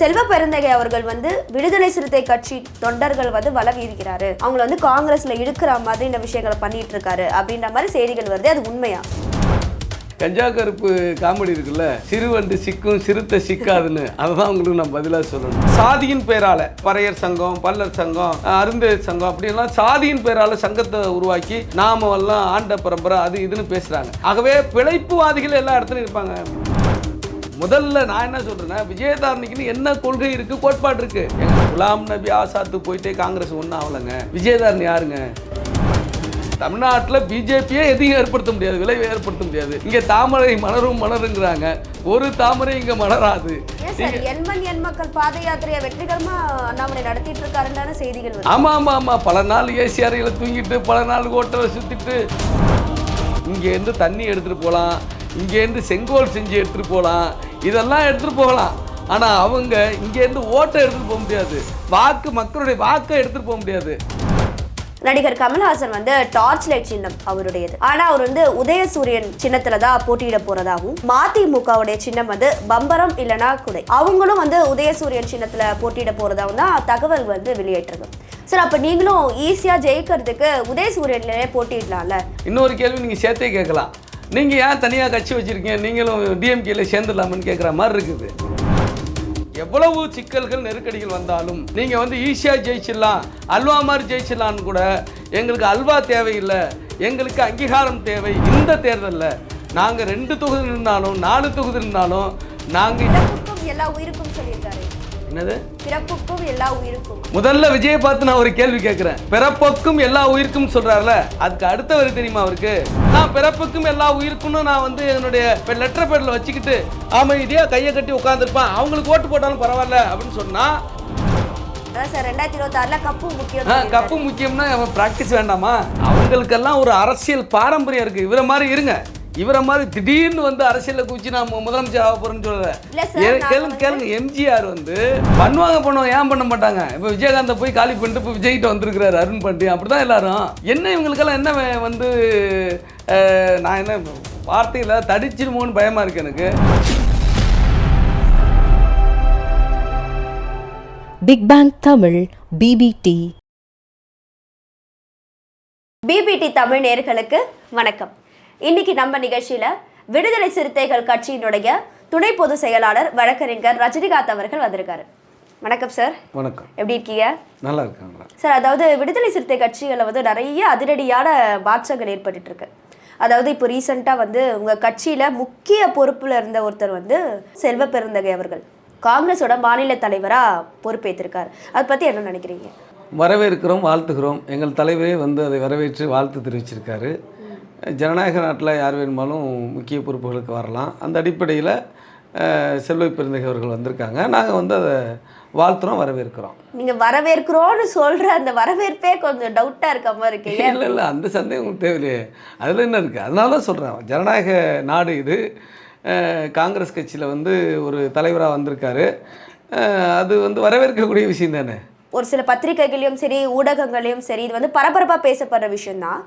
செல்வ பெருந்தகை அவர்கள் விடுதலை சிறுத்தை கட்சி தொண்டர்கள் வல வீசுகிறாரு, அவங்கள காங்கிரஸ்ல இழுக்கிற மாதிரி இந்த விஷயங்களை பண்ணிட்டு இருக்காரு அப்படின்ற மாதிரி செய்திகள் வருது. அது உண்மையா? கஞ்சா கருப்பு காமெடி இருக்குல்ல, சிறுவண்டு சிக்கும் சிறுத்தை சிக்காதுன்னு, அதுதான் உங்களுக்கு நான் பதிலாக சொல்லணும். சாதியின் பேரால பறையர் சங்கம், பல்லர் சங்கம், அருந்தேர் சங்கம் அப்படின்லாம் சாதியின் பேரால சங்கத்தை உருவாக்கி நாம எல்லாம் ஆண்ட பரம்பரை அது இதுன்னு பேசுறாங்க. ஆகவே பிழைப்புவாதிகள் எல்லா இடத்துலையும் இருப்பாங்க. முதல்ல நான் என்ன சொல்றேன்னா, விஜயதாரணிக்குன்னு என்ன கொள்கை இருக்கு, கோட்பாடு இருக்கு. குலாம் நபி ஆசாத்து போயிட்டே காங்கிரஸ் ஒன்றும் ஆகலைங்க. விஜயதாரணி யாருங்க? தமிழ்நாட்டில் பிஜேபியே எதையும் ஏற்படுத்த முடியாது, விளைவை ஏற்படுத்த முடியாது. இங்கே தாமரை மலரும் மலருங்கிறாங்க, ஒரு தாமரை இங்கே மலராது. மக்கள் பாத யாத்திரையை வெற்றிகரமா அண்ணாமலை நடத்திட்டு இருக்காருன்னு செய்திகள். ஆமா ஆமா ஆமா, பல நாள் ஏசி அறையில தூங்கிட்டு, பல நாள் ஹோட்டலை சுத்திட்டு, இங்கேருந்து தண்ணி எடுத்துட்டு போகலாம், இங்கேருந்து செங்கோல் செஞ்சு எடுத்துகிட்டு போகலாம், இதெல்லாம் எடுத்துகிட்டு போகலாம். ஆனால் அவங்க இங்கேருந்து ஓட்டை எடுத்துகிட்டு போக முடியாது, மக்களுடைய வாக்கை எடுத்துகிட்டு போக முடியாது. நடிகர் கமல்ஹாசன் டார்ச் லைட் சின்னம் அவருடையது. ஆனா அவர் உதயசூரியன் சின்னத்துல தான் போட்டியிட போறதாகவும், மதிமுகவுடைய சின்னம் பம்பரம் இல்லனா குடை, அவங்களும் உதயசூரியன் சின்னத்துல போட்டியிட போறதாகவும் தான் தகவல் வெளியேற்றது. சார், அப்ப நீங்களும் ஈஸியா ஜெயிக்கிறதுக்கு உதயசூரியன்லயே போட்டியிடலாம்ல? இன்னொரு கேள்வி நீங்க சேர்த்தே கேட்கலாம், நீங்க ஏன் தனியா கட்சி வச்சிருக்கீங்க, நீங்களும் டிஎம்கேல சேர்ந்துடலாம்னு கேட்குற மாதிரி இருக்குது. எவ்வளவு சிக்கல்கள் நெருக்கடிகள் வந்தாலும் நீங்க ஈஸியா ஜெயிச்சிடலாம், அல்வா மாதிரி ஜெயிச்சிடலான்னு கூட, எங்களுக்கு அல்வா தேவையில்லை, எங்களுக்கு அங்கீகாரம் தேவை. இந்த தேர்தலில் நாங்க 2 தொகுதி இருந்தாலும் 4 தொகுதி இருந்தாலும் நாங்க எல்லா உயிருக்கும் சொல்லியிருக்காரு. என்னது பிறப்புக்கும் எல்லா உயிருக்கும்? முதல்ல விஜயை பார்த்து நான் ஒரு கேள்வி கேட்கிறேன். பிறப்புக்கும் எல்லா உயிருக்கும் சொல்றாருல, அதுக்கு அடுத்த வரி தெரியுமா அவருக்கு? நான் பிறப்புக்கும் எல்லா உயிருக்கும்னு நான் என்னுடைய லெட்டர் பேட்ல வச்சுக்கிட்டு அமைதியா கையை கட்டி உட்காந்துருப்பேன், அவங்களுக்கு ஓட்டு போட்டாலும் பரவாயில்ல அப்படின்னு சொன்னா, 2026 கப்பு முக்கியம். கப்பு முக்கியம்னா பிராக்டிஸ் வேண்டாமா? அவங்களுக்கெல்லாம் ஒரு அரசியல் பாரம்பரியம் இருக்கு. இவரை மாதிரி இருங்க, இவரை மாதிரி திடீர்னு அரசியலில் குச்சி நான் முதலமைச்சர் ஆக போறேன்னு சொல்றேன். கேளுங்க, எம்ஜிஆர் பண்ணுவாங்க, ஏன் பண்ண மாட்டாங்க? இப்போ விஜயகாந்தை போய் காலி பண்ணிட்டு இப்போ விஜய்கிட்ட வந்திருக்கிறாரு அருண் பாண்டியன். அப்படிதான் எல்லாரும். என்ன இவங்களுக்கெல்லாம் என்ன நான் என்ன வார்த்தையில் தடிச்சிருமோன்னு பயமா இருக்கு எனக்கு. Big bang Tamil BBT. BBT Tamil நேயர்களுக்கு வணக்கம். இன்னைக்கு நம்ம நிகழ்ச்சியில விடுதலை சிறுத்தைகள் கட்சியினுடைய துணை பொதுச் செயலாளர் வழக்கறிஞர் ரஜினிகாந்த் அவர்கள் வந்திருக்காரு. வணக்கம் சார். வணக்கம். எப்படி இருக்கீங்க? நல்லா இருக்காங்களா சார்? அதாவது விடுதலை சிறுத்தை கட்சிகளை நிறைய அதிரடியான மாற்றங்கள் ஏற்பட்டு இருக்கு. அதாவது இப்போ ரீசெண்டாக உங்கள் கட்சியில் முக்கிய பொறுப்பில் இருந்த ஒருத்தர் செல்வ பெருந்தகை அவர்கள் காங்கிரஸோட மாநில தலைவராக பொறுப்பேற்றிருக்காரு. அதை பற்றி என்ன நினைக்கிறீங்க? வரவேற்கிறோம், வாழ்த்துகிறோம். எங்கள் தலைவரே அதை வரவேற்று வாழ்த்து தெரிவிச்சிருக்காரு. ஜனநாயக நாட்டில் யார் வேணுமாலும் முக்கிய பொறுப்புகளுக்கு வரலாம். அந்த அடிப்படையில் செல்வ பெருந்தகை அவர்கள் வந்திருக்காங்க. நாங்கள் அதை வாழ்த்துறோம், வரவேற்கிறோம். நீங்கள் வரவேற்கிறோன்னு சொல்கிற அந்த வரவேற்பே கொஞ்சம் டவுட்டாக இருக்க மாதிரி இருக்கு. இல்லை, அந்த சந்தேகம் தேவையில்லையே, அதில் என்ன இருக்குது? அதனால தான் சொல்கிறேன், ஜனநாயக நாடு இது. காங்கிரஸ் கட்சியில் ஒரு தலைவராக வந்திருக்காரு, அது வரவேற்கக்கூடிய விஷயம் தானே. ஒரு சில பத்திரிகைகளையும் சரி, ஊடகங்களையும் சரி, இது பரபரப்பாக பேசப்படுற விஷயம்தான்.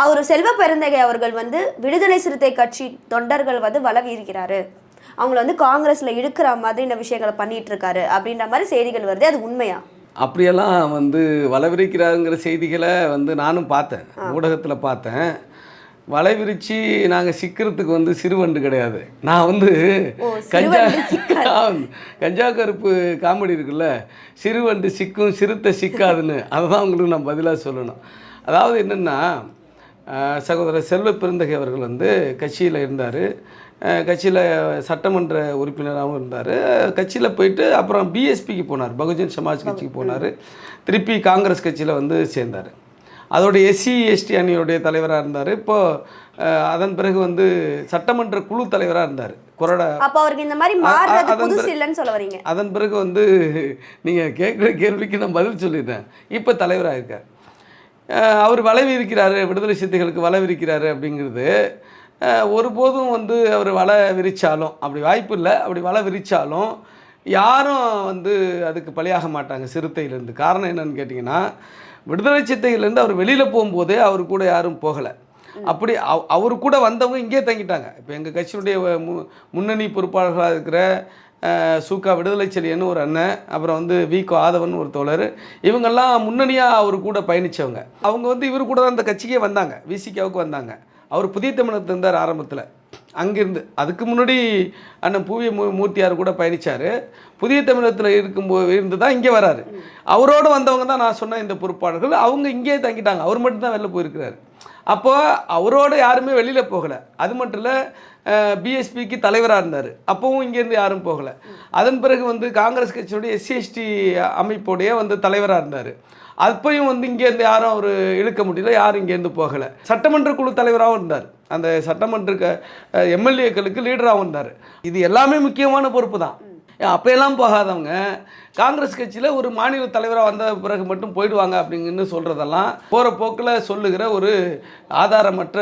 அவர் செல்வ பெருந்தகை அவர்கள் விடுதலை சிறுத்தை கட்சி தொண்டர்கள் வல வீசுகிறாரு, அவங்கள காங்கிரஸ்ல இழுக்கிற மாதிரி இந்த விஷயங்களை பண்ணிட்டு இருக்காரு அப்படின்ற மாதிரி செய்திகள் வருது. அது உண்மையா? அப்படியெல்லாம் வளவிரிக்கிறாருங்கிற செய்திகளை நானும் பார்த்தேன், ஊடகத்தில் பார்த்தேன். வலை விரிச்சு நாங்கள் சிக்கிறதுக்கு சிறுவண்டு கிடையாது. நான் கஞ்சா கருப்பு காமெடி இருக்குல்ல, சிறுவண்டு சிக்கும் சிறுத்தை சிக்காதுன்னு, அதுதான் உங்களுக்கு நான் பதிலாக சொல்லணும். அதாவது என்னென்னா, சகோதரர் செல்வ பெருந்தகை அவர்கள் கட்சியில் இருந்தார், கட்சியில் சட்டமன்ற உறுப்பினராகவும் இருந்தார். கட்சியில் போயிட்டு அப்புறம் பிஎஸ்பிக்கு போனார், பகுஜன் சமாஜ் கட்சிக்கு போனார். திருப்பி காங்கிரஸ் கட்சியில் சேர்ந்தார். அதோட எஸ்சி எஸ்டி அணியோடைய தலைவராக இருந்தார். இப்போது அதன் பிறகு சட்டமன்ற குழு தலைவராக இருந்தார். அதன் பிறகு நீங்கள் கேட்குற கேள்விக்கு நான் பதில் சொல்லிட்டேன். இப்போ தலைவராக இருக்கார். அவர் வளவிருக்கிறாரு, விடுதலை சிறுத்தைகளுக்கு வளவிருக்கிறாரு அப்படிங்கிறது ஒருபோதும் அவர் வலை விரித்தாலும், அப்படி வாய்ப்பு இல்லை, அப்படி வலை விரித்தாலும் யாரும் அதுக்கு பலியாக மாட்டாங்க சிறுத்தையிலேருந்து. காரணம் என்னன்னு கேட்டிங்கன்னா, விடுதலை சிறுத்தைகள்லேருந்து அவர் வெளியில் போகும்போதே அவர் கூட யாரும் போகலை. அப்படி அவரு கூட வந்தவங்க இங்கே தங்கிட்டாங்க. இப்போ எங்கள் கட்சியினுடைய முன்னணி பொறுப்பாளர்களாக இருக்கிற சுகா விடுதலை செழியன்னு ஒரு அண்ணன், அப்புறம் வந்து விகோ ஆதவன் ஒரு தோழர், இவங்கெல்லாம் முன்னணியாக அவர் கூட பயணித்தவங்க. அவங்க வந்து இவர் கூட தான் அந்த கட்சிக்கே வந்தாங்க, விசிகாவுக்கு வந்தாங்க. அவர் புதிய தமிழகத்தில் இருந்தார் ஆரம்பத்தில். அங்கிருந்து அதுக்கு முன்னாடி அண்ணன் பூவி மூர்த்தியார் கூட பயணித்தார். புதிய தமிழகத்தில் இருந்து தான் இங்கே வராரு. அவரோடு வந்தவங்க தான் நான் சொன்ன இந்த பொறுப்பாளர்கள். அவங்க இங்கேயே தங்கிட்டாங்க, அவர் மட்டும்தான் வெளில போயிருக்கிறாரு. அப்போ அவரோட யாருமே வெளியில் போகலை. அது மட்டும் இல்லை, பிஎஸ்பிக்கு தலைவராக இருந்தார், அப்போவும் இங்கேருந்து யாரும் போகலை. அதன் பிறகு வந்து காங்கிரஸ் கட்சியுடைய SC/ST அமைப்புடைய வந்து தலைவராக இருந்தார். அப்பையும் வந்து இங்கேருந்து யாரும் அவர் இழுக்க முடியல, யாரும் இங்கேருந்து போகலை. சட்டமன்ற குழு தலைவராகவும் இருந்தார், அந்த சட்டமன்ற MLA-க்களுக்கு லீடராகவும் இருந்தார். இது எல்லாமே முக்கியமான பொறுப்பு தான். அப்போயெல்லாம் போகாதவங்க காங்கிரஸ் கட்சியில் ஒரு மாநில தலைவராக வந்த பிறகு மட்டும் போயிடுவாங்க அப்படிங்கன்னு சொல்கிறதெல்லாம் போகிற போக்கில் சொல்லுகிற ஒரு ஆதாரமற்ற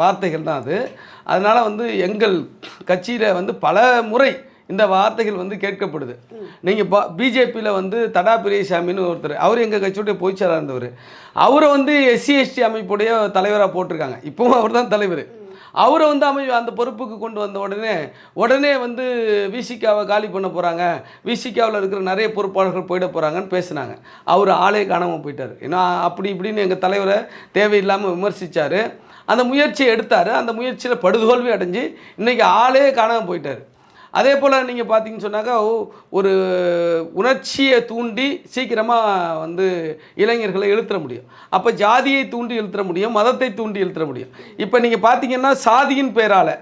வார்த்தைகள் தான் அது. அதனால் வந்து எங்கள் கட்சியில் வந்து பல முறை இந்த வார்த்தைகள் வந்து கேட்கப்படுது. நீங்கள் பிஜேபியில் வந்து தடா பெரியசாமின்னு ஒருத்தர், அவர் எங்கள் கட்சியுடைய பொதுச்செயலாளராக இருந்தவர். அவரை வந்து SC/ST அமைப்புடைய தலைவராக போட்டிருக்காங்க. இப்போவும் அவர் தான் தலைவர். அவரை வந்து அந்த பொறுப்புக்கு கொண்டு வந்த உடனே வந்து விசிகாவை காலி பண்ண போகிறாங்க, விசிகாவில் இருக்கிற நிறைய பொறுப்பாளர்கள் போயிட போகிறாங்கன்னு பேசினாங்க. அவர் ஆளே காணாமல் போயிட்டார். ஏன்னா அப்படி இப்படின்னு எங்கள் தலைவரை தேவையில்லாமல் விமர்சித்தார். அந்த முயற்சியை எடுத்தார். அந்த முயற்சியில் படுதோல்வி அடைஞ்சு இன்றைக்கி ஆளே காணாமல் போயிட்டார். அதே போல் நீங்கள் பார்த்தீங்கன்னு சொன்னாக்கா, ஒரு உணர்ச்சியை தூண்டி சீக்கிரமாக வந்து இளைஞர்களை இழுத்துற முடியும். அப்போ ஜாதியை தூண்டி இழுத்துற முடியும், மதத்தை தூண்டி இழுத்துற முடியும். இப்போ நீங்கள் பார்த்தீங்கன்னா சாதியின் பேரால்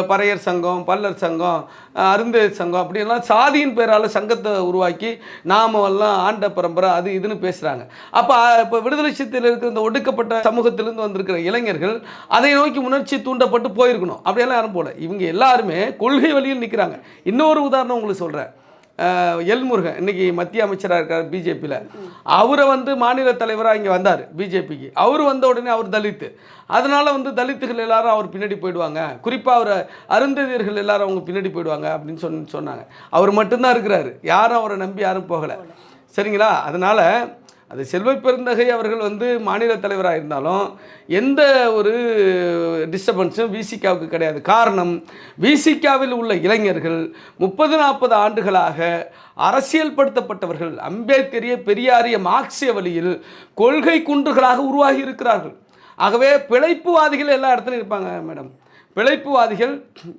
பறையர் சங்கம், பல்லர் சங்கம், அருந்தேர் சங்கம் அப்படின்லாம் சாதியின் பேரால் சங்கத்தை உருவாக்கி நாமெல்லாம் ஆண்ட பரம்பரை அது இதுன்னு பேசுகிறாங்க. இப்போ விடுதலை சிறுத்தையில் இருக்கிற இந்த ஒடுக்கப்பட்ட சமூகத்திலேருந்து வந்திருக்கிற இளைஞர்கள் அதை நோக்கி உணர்ச்சி தூண்டப்பட்டு போயிருக்கணும். அப்படியெல்லாம் யாரும் போல. இவங்க எல்லாருமே கொள்கை வழியில் நிற்கிறாங்க. இன்னொரு உதாரணம் உங்களுக்கு சொல்கிறேன். எல் முருகன் இன்றைக்கி மத்திய அமைச்சராக இருக்கார் பிஜேபியில். அவரை வந்து மாநில தலைவராக இங்கே வந்தார் பிஜேபிக்கு. அவர் வந்த உடனே அவர் தலித்து, அதனால் வந்து தலித்துகள் எல்லாரும் அவர் பின்னாடி போயிடுவாங்க, குறிப்பாக அவர் அருந்ததியர்கள் எல்லாரும் அவங்க பின்னாடி போயிடுவாங்க அப்படின்னு சொன்னாங்க. அவர் மட்டும்தான் இருக்கிறாரு, யாரும் அவரை நம்பி யாரும் போகலை. சரிங்களா? அதனால் அது செல்வ பெருந்தகை அவர்கள் வந்து மாநில தலைவராக இருந்தாலும் எந்த ஒரு டிஸ்டர்பன்ஸும் விசிகாவுக்கு கிடையாது. காரணம், விசிகாவில் உள்ள இளைஞர்கள் 30-40 ஆண்டுகளாக அரசியல்படுத்தப்பட்டவர்கள், அம்பேத்கரிய பெரியாரிய மார்க்சிய வழியில் கொள்கை குன்றுகளாக உருவாகி இருக்கிறார்கள். ஆகவே பிழைப்புவாதிகள் எல்லா இடத்துலையும் இருப்பாங்க மேடம். பிழைப்புவாதிகள்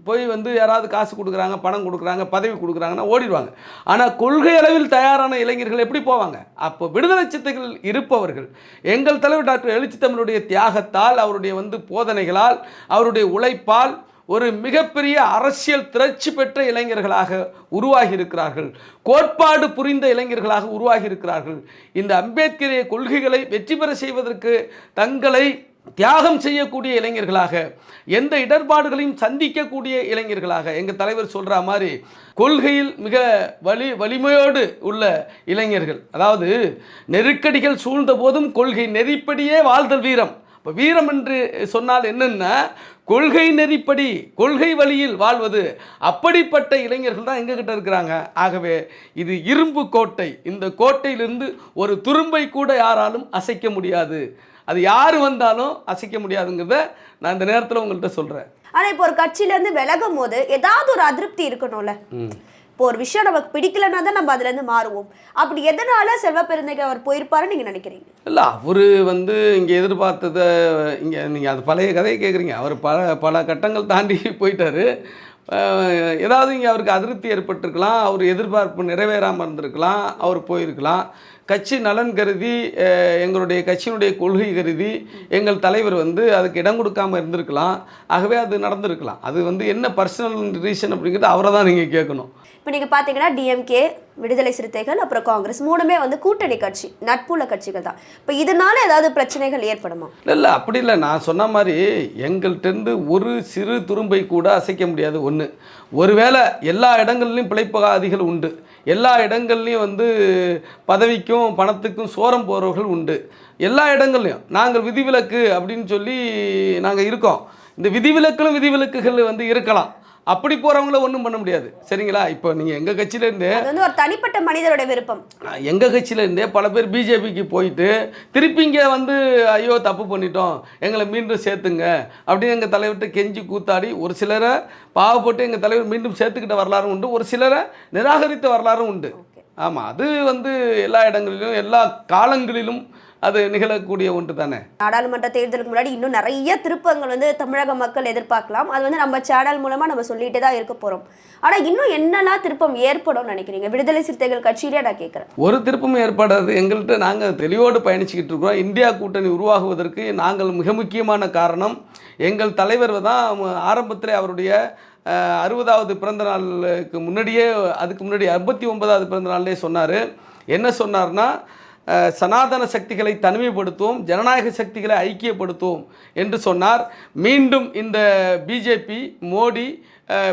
போய் வந்து யாராவது காசு கொடுக்குறாங்க, பணம் கொடுக்குறாங்க, பதவி கொடுக்குறாங்கன்னா ஓடிடுவாங்க. ஆனால் கொள்கை அளவில் தயாரான இளைஞர்கள் எப்படி போவாங்க? அப்போ விடுதலை சிறுத்தைகள் இருப்பவர்கள், எங்கள் தலைவர் டாக்டர் எழுச்சி தமிழுடைய தியாகத்தால், அவருடைய வந்து போதனைகளால், அவருடைய உழைப்பால் ஒரு மிகப்பெரிய அரசியல் திரட்சி பெற்ற இளைஞர்களாக உருவாகி இருக்கிறார்கள். கோட்பாடு புரிந்த இளைஞர்களாக உருவாகி இருக்கிறார்கள். இந்த அம்பேத்கரிய கொள்கைகளை வெற்றி பெற செய்வதற்கு தங்களை தியாகம் செய்யக்கூடிய இளைஞர்களாக, எந்த இடர்பாடுகளையும் சந்திக்கக்கூடிய இளைஞர்களாக, எங்கள் தலைவர் சொல்கிற மாதிரி கொள்கையில் மிக வலிமையோடு உள்ள இளைஞர்கள். அதாவது நெருக்கடிகள் சூழ்ந்த போதும் கொள்கை நெறிப்படியே வாழ்தல் வீரம். இப்போ வீரம் என்று சொன்னால் என்னென்னா, கொள்கை நெறிப்படி கொள்கை வழியில் வாழ்வது. அப்படிப்பட்ட இளைஞர்கள் தான் எங்ககிட்ட இருக்கிறாங்க. ஆகவே இது இரும்பு கோட்டை. இந்த கோட்டையிலிருந்து ஒரு துரும்பை கூட யாராலும் அசைக்க முடியாது. அது யார் வந்தாலும் அசைக்க முடியாதுங்கிறத நான் இந்த நேரத்தில் உங்கள்கிட்ட சொல்கிறேன். ஆனால் இப்போ ஒரு கட்சியிலேருந்து விலகும் போது ஏதாவது ஒரு அதிருப்தி இருக்கணும்ல. இப்போ ஒரு விஷயம் நமக்கு பிடிக்கலன்னா தான் நம்ம அதுலேருந்து மாறுவோம். அப்படி எதனால செல்வ பெருந்தகை அவர் போயிருப்பாருன்னு நீங்கள் நினைக்கிறீங்க? இல்லை, அவர் வந்து இங்கே எதிர்பார்த்ததை, இங்கே நீங்கள் அது பழைய கதையை கேட்குறீங்க. அவர் பல கட்டங்கள் தாண்டி போயிட்டார். ஏதாவது இங்கே அவருக்கு அதிருப்தி ஏற்பட்டிருக்கலாம், அவர் எதிர்பார்ப்பு நிறைவேறாமல் இருந்திருக்கலாம், அவர் போயிருக்கலாம். கட்சி நலன் கருதி, எங்களுடைய கட்சியினுடைய கொள்கை கருதி எங்கள் தலைவர் வந்து அதுக்கு இடம் கொடுக்காமல் இருந்திருக்கலாம். ஆகவே அது நடந்திருக்கலாம். அது வந்து என்ன பர்சனல் ரீசன் அப்படிங்கிறது அவரை தான் நீங்கள் கேட்கணும். இப்போ நீங்கள் பார்த்தீங்கன்னா டிஎம்கே, விடுதலை சிறுத்தைகள், அப்புறம் காங்கிரஸ் மூணுமே வந்து கூட்டணி கட்சி, நட்புள்ள கட்சிகள் தான். இப்போ இதனால ஏதாவது பிரச்சனைகள் ஏற்படுமா? இல்லை, அப்படி இல்லை. நான் சொன்ன மாதிரி எங்கள்கிட்டருந்து ஒரு சிறு துரும்பை கூட அசைக்க முடியாது. ஒருவேளை எல்லா இடங்கள்லையும் பிழைப்பகாதிகள் உண்டு, எல்லா இடங்கள்லையும் வந்து பதவிக்கும் பணத்துக்கும் சோரம் போகிறவர்கள் உண்டு. எல்லா இடங்கள்லையும் நாங்கள் விதிவிலக்கு அப்படின்னு சொல்லி நாங்கள் இருக்கோம். இந்த விதிவிலக்குகளும் விதிவிலக்குகள் வந்து இருக்கலாம். அப்படி போகிறவங்கள ஒன்றும் பண்ண முடியாது. சரிங்களா? இப்போ நீங்கள் எங்கள் கட்சியிலேருந்தே, அது வந்து ஒரு தனிப்பட்ட மனிதருடைய விருப்பம். எங்கள் கட்சியிலேருந்தே பல பேர் பிஜேபிக்கு போயிட்டு திருப்பி இங்கே வந்து ஐயோ தப்பு பண்ணிட்டோம், எங்களை மீண்டும் சேர்த்துங்க அப்படின்னு எங்கள் தலைவர்கிட்ட கெஞ்சி கூத்தாடி ஒரு சிலரை பாவப்பட்டு எங்கள் தலைவர் மீண்டும் சேர்த்துக்கிட்ட வரலாறும் உண்டு, ஒரு சிலரை நிராகரித்த வரலாறும் உண்டு. ஆமாம், அது வந்து எல்லா இடங்களிலும் எல்லா காலங்களிலும் அது நிகழக்கூடிய ஒன்று தானே. நாடாளுமன்ற தேர்தலுக்கு முன்னாடி இன்னும் நிறைய திருப்பங்கள் வந்து தமிழக மக்கள் எதிர்பார்க்கலாம். அது வந்து நம்ம சேனல் மூலமாக நம்ம சொல்லிட்டு தான் இருக்க போகிறோம். ஆனால் இன்னும் என்னெல்லாம் திருப்பம் ஏற்படும் நினைக்கிறீங்க? விடுதலை சிறுத்தைகள் கட்சியிலே நான் கேட்குறேன். ஒரு திருப்பமும் ஏற்படாது. எங்கள்கிட்ட நாங்கள் தெளிவோடு பயணிச்சுக்கிட்டு இருக்கிறோம். இந்தியா கூட்டணி உருவாகுவதற்கு நாங்கள் மிக முக்கியமான காரணம் எங்கள் தலைவர் தான். ஆரம்பத்தில் அவருடைய 60வது பிறந்த நாளுக்கு முன்னாடியே, அதுக்கு முன்னாடி 59வது பிறந்த நாள்லேயே சொன்னார். என்ன சொன்னார்னா, சனாதன சக்திகளை தனிமைப்படுத்துவோம், ஜனநாயக சக்திகளை ஐக்கியப்படுத்துவோம் என்று சொன்னார். மீண்டும் இந்த பிஜேபி மோடி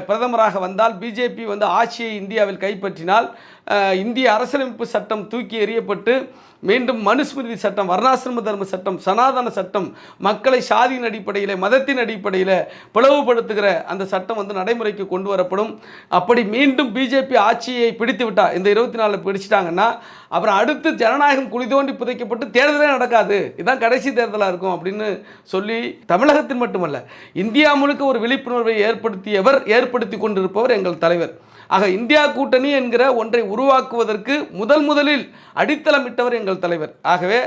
பிரதமராக வந்தால், பிஜேபி வந்து ஆட்சியை இந்தியாவில் கைப்பற்றினால், இந்திய அரசியலமைப்பு சட்டம் தூக்கி எறியப்பட்டு மீண்டும் மனுஸ்மிருதி சட்டம், வர்ணாசிரம தர்ம சட்டம், சனாதன சட்டம், மக்களை சாதியின் அடிப்படையில் மதத்தின் அடிப்படையில் பிளவுபடுத்துகிற அந்த சட்டம் வந்து நடைமுறைக்கு கொண்டு வரப்படும். அப்படி மீண்டும் பிஜேபி ஆட்சியை பிடித்து விட்டால், இந்த 24 பிடிச்சிட்டாங்கன்னா அப்புறம் அடுத்து ஜனநாயகம் குழி தோண்டி புதைக்கப்பட்டு தேர்தலே நடக்காது, இதுதான் கடைசி தேர்தலாக இருக்கும் அப்படின்னு சொல்லி தமிழகத்தில் மட்டுமல்ல இந்தியா முழுக்க ஒரு விழிப்புணர்வை ஏற்படுத்தி கொண்டிருப்பவர் எங்கள் தலைவர். ஆக இந்தியா கூட்டணி என்கிற ஒன்றை உருவாக்குவதற்கு முதலில் அடித்தளமிட்டவர் எங்கள் தலைவர். ஆகவே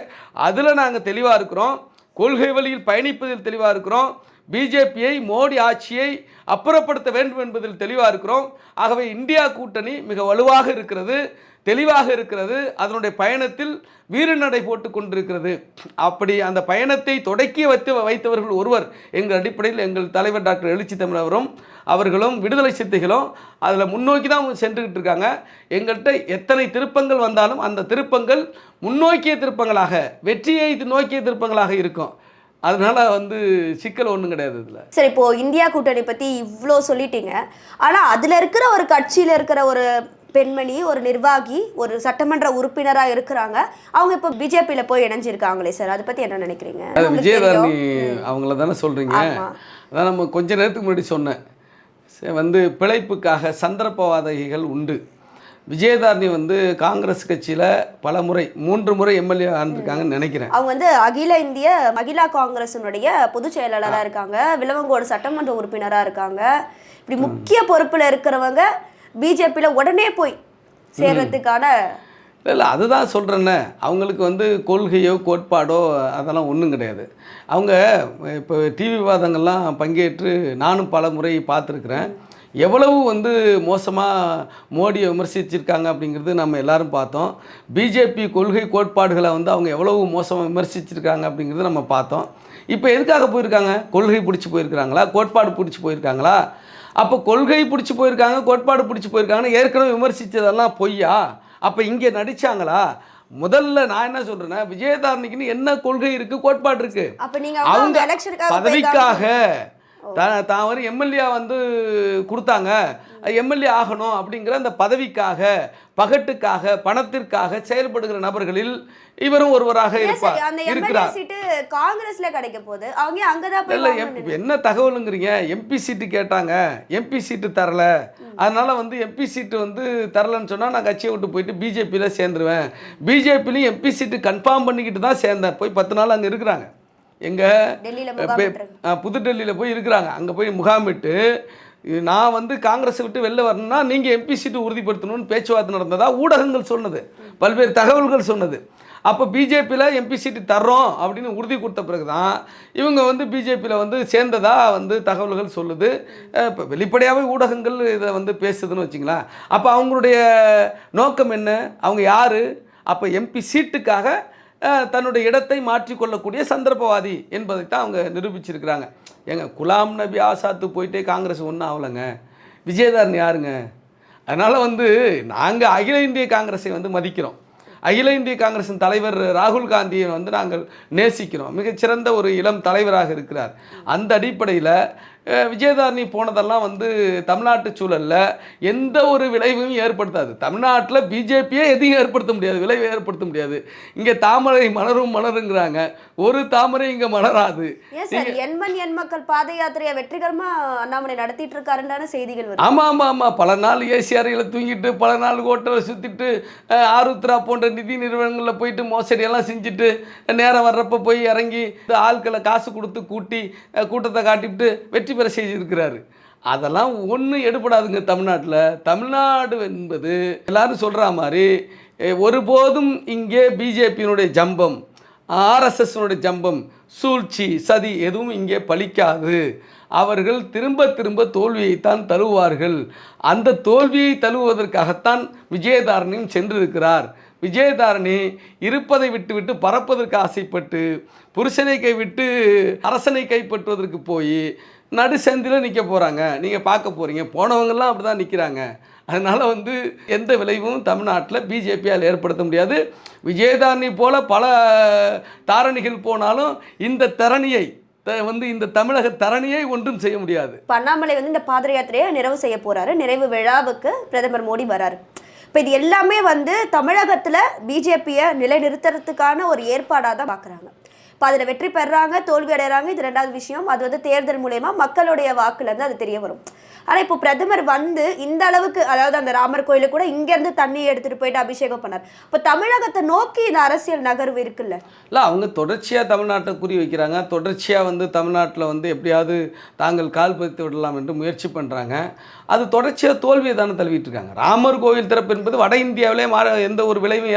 அதில் நாங்கள் தெளிவாக இருக்கிறோம், கொள்கை வழியில் பயணிப்பதில் தெளிவாக இருக்கிறோம், பிஜேபியை மோடி ஆட்சியை அப்புறப்படுத்த வேண்டும் என்பதில் தெளிவாக இருக்கிறோம். ஆகவே இந்தியா கூட்டணி மிக வலுவாக இருக்கிறது, தெளிவாக இருக்கிறது, அதனுடைய பயணத்தில் வீரநடை போட்டு கொண்டிருக்கிறது. அப்படி அந்த பயணத்தை தொடக்கி வைத்தவர்கள் ஒருவர் எங்கள் அடிப்படையில் எங்கள் தலைவர் டாக்டர் எழுச்சி தமிழ் அவர்களும் விடுதலை சிறுத்தைகளும் அதில் முன்னோக்கி தான் சென்றுக்கிட்டு இருக்காங்க. எங்கள்கிட்ட எத்தனை திருப்பங்கள் வந்தாலும் அந்த திருப்பங்கள் முன்னோக்கிய திருப்பங்களாக, வெற்றியை நோக்கிய திருப்பங்களாக இருக்கும். அதனால வந்து சிக்கல் ஒன்றும் கிடையாது இதில். சரி, இப்போ இந்தியா கூட்டணி பற்றி இவ்வளோ சொல்லிட்டீங்க. ஆனால் அதில் இருக்கிற ஒரு கட்சியில் இருக்கிற ஒரு பெண்மணி, ஒரு நிர்வாகி, ஒரு சட்டமன்ற உறுப்பினராக இருக்கிறாங்க. அவங்க இப்போ பிஜேபியில் போய் இணைஞ்சிருக்காங்களே சார், அதை பற்றி என்ன நினைக்கிறீங்க? அது விஜயதாரணி அவங்கள தானே சொல்கிறீங்க? அதான் நம்ம கொஞ்ச நேரத்துக்கு முன்னாடி சொன்னேன், வந்து பிழைப்புக்காக சந்தர்ப்பவாதிகள் உண்டு. விஜயதாரணி வந்து காங்கிரஸ் கட்சியில் பல முறை 3 முறை எம்எல்ஏ ஆண்டிருக்காங்கன்னு நினைக்கிறேன். அவங்க வந்து அகில இந்திய மகிழா காங்கிரஸினுடைய பொதுச் செயலாளராக இருக்காங்க, விலவங்கோடு சட்டமன்ற உறுப்பினராக இருக்காங்க. இப்படி முக்கிய பொறுப்பில் இருக்கிறவங்க பிஜேபியில் உடனே போய் சேர்றதுக்கான இல்லை அதுதான் சொல்கிறேன்னே. அவங்களுக்கு வந்து கொள்கையோ கோட்பாடோ அதெல்லாம் ஒன்றும் கிடையாது. அவங்க இப்போ டிவி விவாதங்கள்லாம் பங்கேற்று நானும் பல முறை பார்த்துருக்குறேன். எவ்வளவு வந்து மோசமாக மோடியை விமர்சிச்சிருக்காங்க அப்படிங்கிறது நம்ம எல்லாரும் பார்த்தோம். பிஜேபி கொள்கை கோட்பாடுகளை வந்து அவங்க எவ்வளவு மோசமாக விமர்சிச்சிருக்காங்க அப்படிங்கிறது நம்ம பார்த்தோம். இப்போ எதுக்காக போயிருக்காங்க? கொள்கை பிடிச்சி போயிருக்கிறாங்களா, கோட்பாடு பிடிச்சி போயிருக்காங்களா? அப்போ கொள்கை பிடிச்சி போயிருக்காங்க, கோட்பாடு பிடிச்சி போயிருக்காங்கன்னு ஏற்கனவே விமர்சித்ததெல்லாம் பொய்யா? அப்போ இங்கே நடித்தாங்களா? முதல்ல நான் என்ன சொல்கிறேன்னா, விஜயதாரணிக்குன்னு என்ன கொள்கை இருக்குது, கோட்பாடு இருக்குது? அவங்க பதவிக்காக தான் ஒரு எம்எல்ஏ வந்து கொடுத்தாங்க, எம்எல்ஏ ஆகணும் அப்படிங்கிற அந்த பதவிக்காக, பகட்டுக்காக, பணத்திற்காக செயல்படுகிற நபர்களில் இவரும் ஒருவராக இருக்கிறார். காங்கிரஸ்ல கிடைக்க போகுது, அவங்க அங்கதான் இல்ல என்ன தகவலுங்கிறீங்க? எம்பி சீட்டு கேட்டாங்க, எம்பி சீட்டு தரல, அதனால வந்து எம்பி சீட்டு வந்து தரலன்னு சொன்னா நான் கட்சியை விட்டு போயிட்டு பிஜேபியில சேர்ந்துருவேன். பிஜேபிலையும் எம்பி சீட்டு கன்ஃபார்ம் பண்ணிக்கிட்டு தான் சேர்ந்தேன். போய் 10 நாள் அங்கே இருக்கிறாங்க. புதுடெல்லியில் போய் இருக்கிறாங்க. அங்கே போய் முகாமிட்டு நான் வந்து காங்கிரஸை விட்டு வெளில வரணும்னா நீங்கள் எம்பி சீட்டு உறுதிப்படுத்தணும்னு பேச்சுவார்த்தை நடந்ததா ஊடகங்கள் சொன்னது, பல்வேறு தகவல்கள் சொன்னது. அப்போ பிஜேபியில் எம்பி சீட்டு தர்றோம் அப்படின்னு உறுதி கொடுத்த பிறகு தான் இவங்க வந்து பிஜேபியில் வந்து சேர்ந்ததா வந்து தகவல்கள் சொல்லுது. இப்போ வெளிப்படையாகவே ஊடகங்கள் இதை வந்து பேசுதுன்னு வச்சிங்களேன். அப்போ அவங்களுடைய நோக்கம் என்ன? அவங்க யார்? அப்போ எம்பி சீட்டுக்காக தன்னுடைய இடத்தை மாற்றிக்கொள்ளக்கூடிய சந்தர்ப்பவாதி என்பதைத்தான் அவங்க நிரூபிச்சிருக்கிறாங்க. ஏங்க, குலாம் நபி ஆசாத்து போயிட்டே காங்கிரஸ் ஒன்றும் ஆகலைங்க. விஜயதாரணி யாருங்க? அதனால் வந்து நாங்கள் அகில இந்திய காங்கிரஸை வந்து மதிக்கிறோம். அகில இந்திய காங்கிரஸின் தலைவர் ராகுல் காந்தியை வந்து நாங்கள் நேசிக்கிறோம். மிகச்சிறந்த ஒரு இளம் தலைவராக இருக்கிறார். அந்த அடிப்படையில் விஜயதாரணி போனதெல்லாம் வந்து தமிழ்நாட்டு சூழலில் எந்த ஒரு விளைவையும் ஏற்படுத்தாது. தமிழ்நாட்டில் பிஜேபியே எதையும் ஏற்படுத்த முடியாது, விளைவை ஏற்படுத்த முடியாது. இங்கே தாமரை மலரும் மலருங்கிறாங்க, ஒரு தாமரை இங்கே மலராது. ஏன் சார் எண் மக்கள் பாத யாத்திரையை வெற்றிகரமா அண்ணாமலை நடத்திட்டு இருக்காருன்னு செய்திகள் வருது. ஆமாம், பல நாள் ஏசி அறையில் தூங்கிட்டு, பல நாள் ஹோட்டலை சுற்றிட்டு, ஆருத்ரா போன்ற நிதி நிறுவனங்களில் போயிட்டு மோசடியெல்லாம் செஞ்சுட்டு, நேரம் வர்றப்போ போய் இறங்கி ஆட்களை காசு கொடுத்து கூட்டி கூட்டத்தை காட்டிவிட்டு வெற்றி பெற செய்திருக்கிறாரு. அதெல்லாம் ஒன்றும் எடுபடாதுங்க தமிழ்நாட்டில். தமிழ்நாடு என்பது எல்லாரும் சொல்கிற மாதிரி ஒருபோதும் இங்கே பிஜேபியினுடைய ஜம்பம், ஆர்எஸ்எஸ்னுடைய ஜம்பம், சூழ்ச்சி, சதி எதுவும் இங்கே பலிக்காது. அவர்கள் திரும்ப திரும்ப தோல்வியைத்தான் தழுவார்கள். அந்த தோல்வியை தழுவுவதற்காகத்தான் விஜயதாரணியும் சென்றிருக்கிறார். விஜயதாரணி இருப்பதை விட்டுவிட்டு பறப்பதற்கு ஆசைப்பட்டு, புருஷனை கைவிட்டு அரசனை கைப்பற்றுவதற்கு போய் நடுசந்தில் நிற்க போகிறாங்க. நீங்கள் பார்க்க போகிறீங்க, போனவங்கெல்லாம் அப்படி தான் நிற்கிறாங்க. அதனால் வந்து எந்த விளைவும் தமிழ்நாட்டில் பிஜேபியால் ஏற்படுத்த முடியாது. விஜயதாரணி போல பல தாரணிகள் போனாலும் இந்த தரணியை வந்து இந்த தமிழக தரணியை ஒன்றும் செய்ய முடியாது. அண்ணாமலை வந்து இந்த பாத யாத்திரையை நிறைவு செய்ய போறாரு. நிறைவு விழாவுக்கு பிரதமர் மோடி வராரு. இப்போ இது எல்லாமே வந்து தமிழகத்தில் பிஜேபியை நிலைநிறுத்துறதுக்கான ஒரு ஏற்பாடாக தான் பார்க்குறாங்க. இப்போ அதில் வெற்றி பெறுறாங்க, தோல்வி அடைகிறாங்க, இது ரெண்டாவது விஷயம். அது வந்து தேர்தல் மூலயமா மக்களுடைய வாக்குலேருந்து அது தெரிய வரும். ஆனால் இப்போ பிரதமர் வந்து இந்த அளவுக்கு, அதாவது அந்த ராமர் கோயிலுக்கு கூட இங்கேருந்து தண்ணி எடுத்துகிட்டு போயிட்டு அபிஷேகம் பண்ணார். இப்போ தமிழகத்தை நோக்கி இந்த அரசியல் நகர்வு இருக்குல்ல? இல்லை, அவங்க தொடர்ச்சியாக தமிழ்நாட்டை குறி வைக்கிறாங்க. தொடர்ச்சியாக வந்து தமிழ்நாட்டில் வந்து எப்படியாவது தாங்கள் கால் பதித்து விடலாம் என்று முயற்சி பண்ணுறாங்க. அது தொடர்ச்சியாக தோல்வியை தானே தழுவிட்டு இருக்காங்க. ராமர் கோவில் திறப்பு என்பது வட இந்தியாவிலே எந்த ஒரு விளைவும்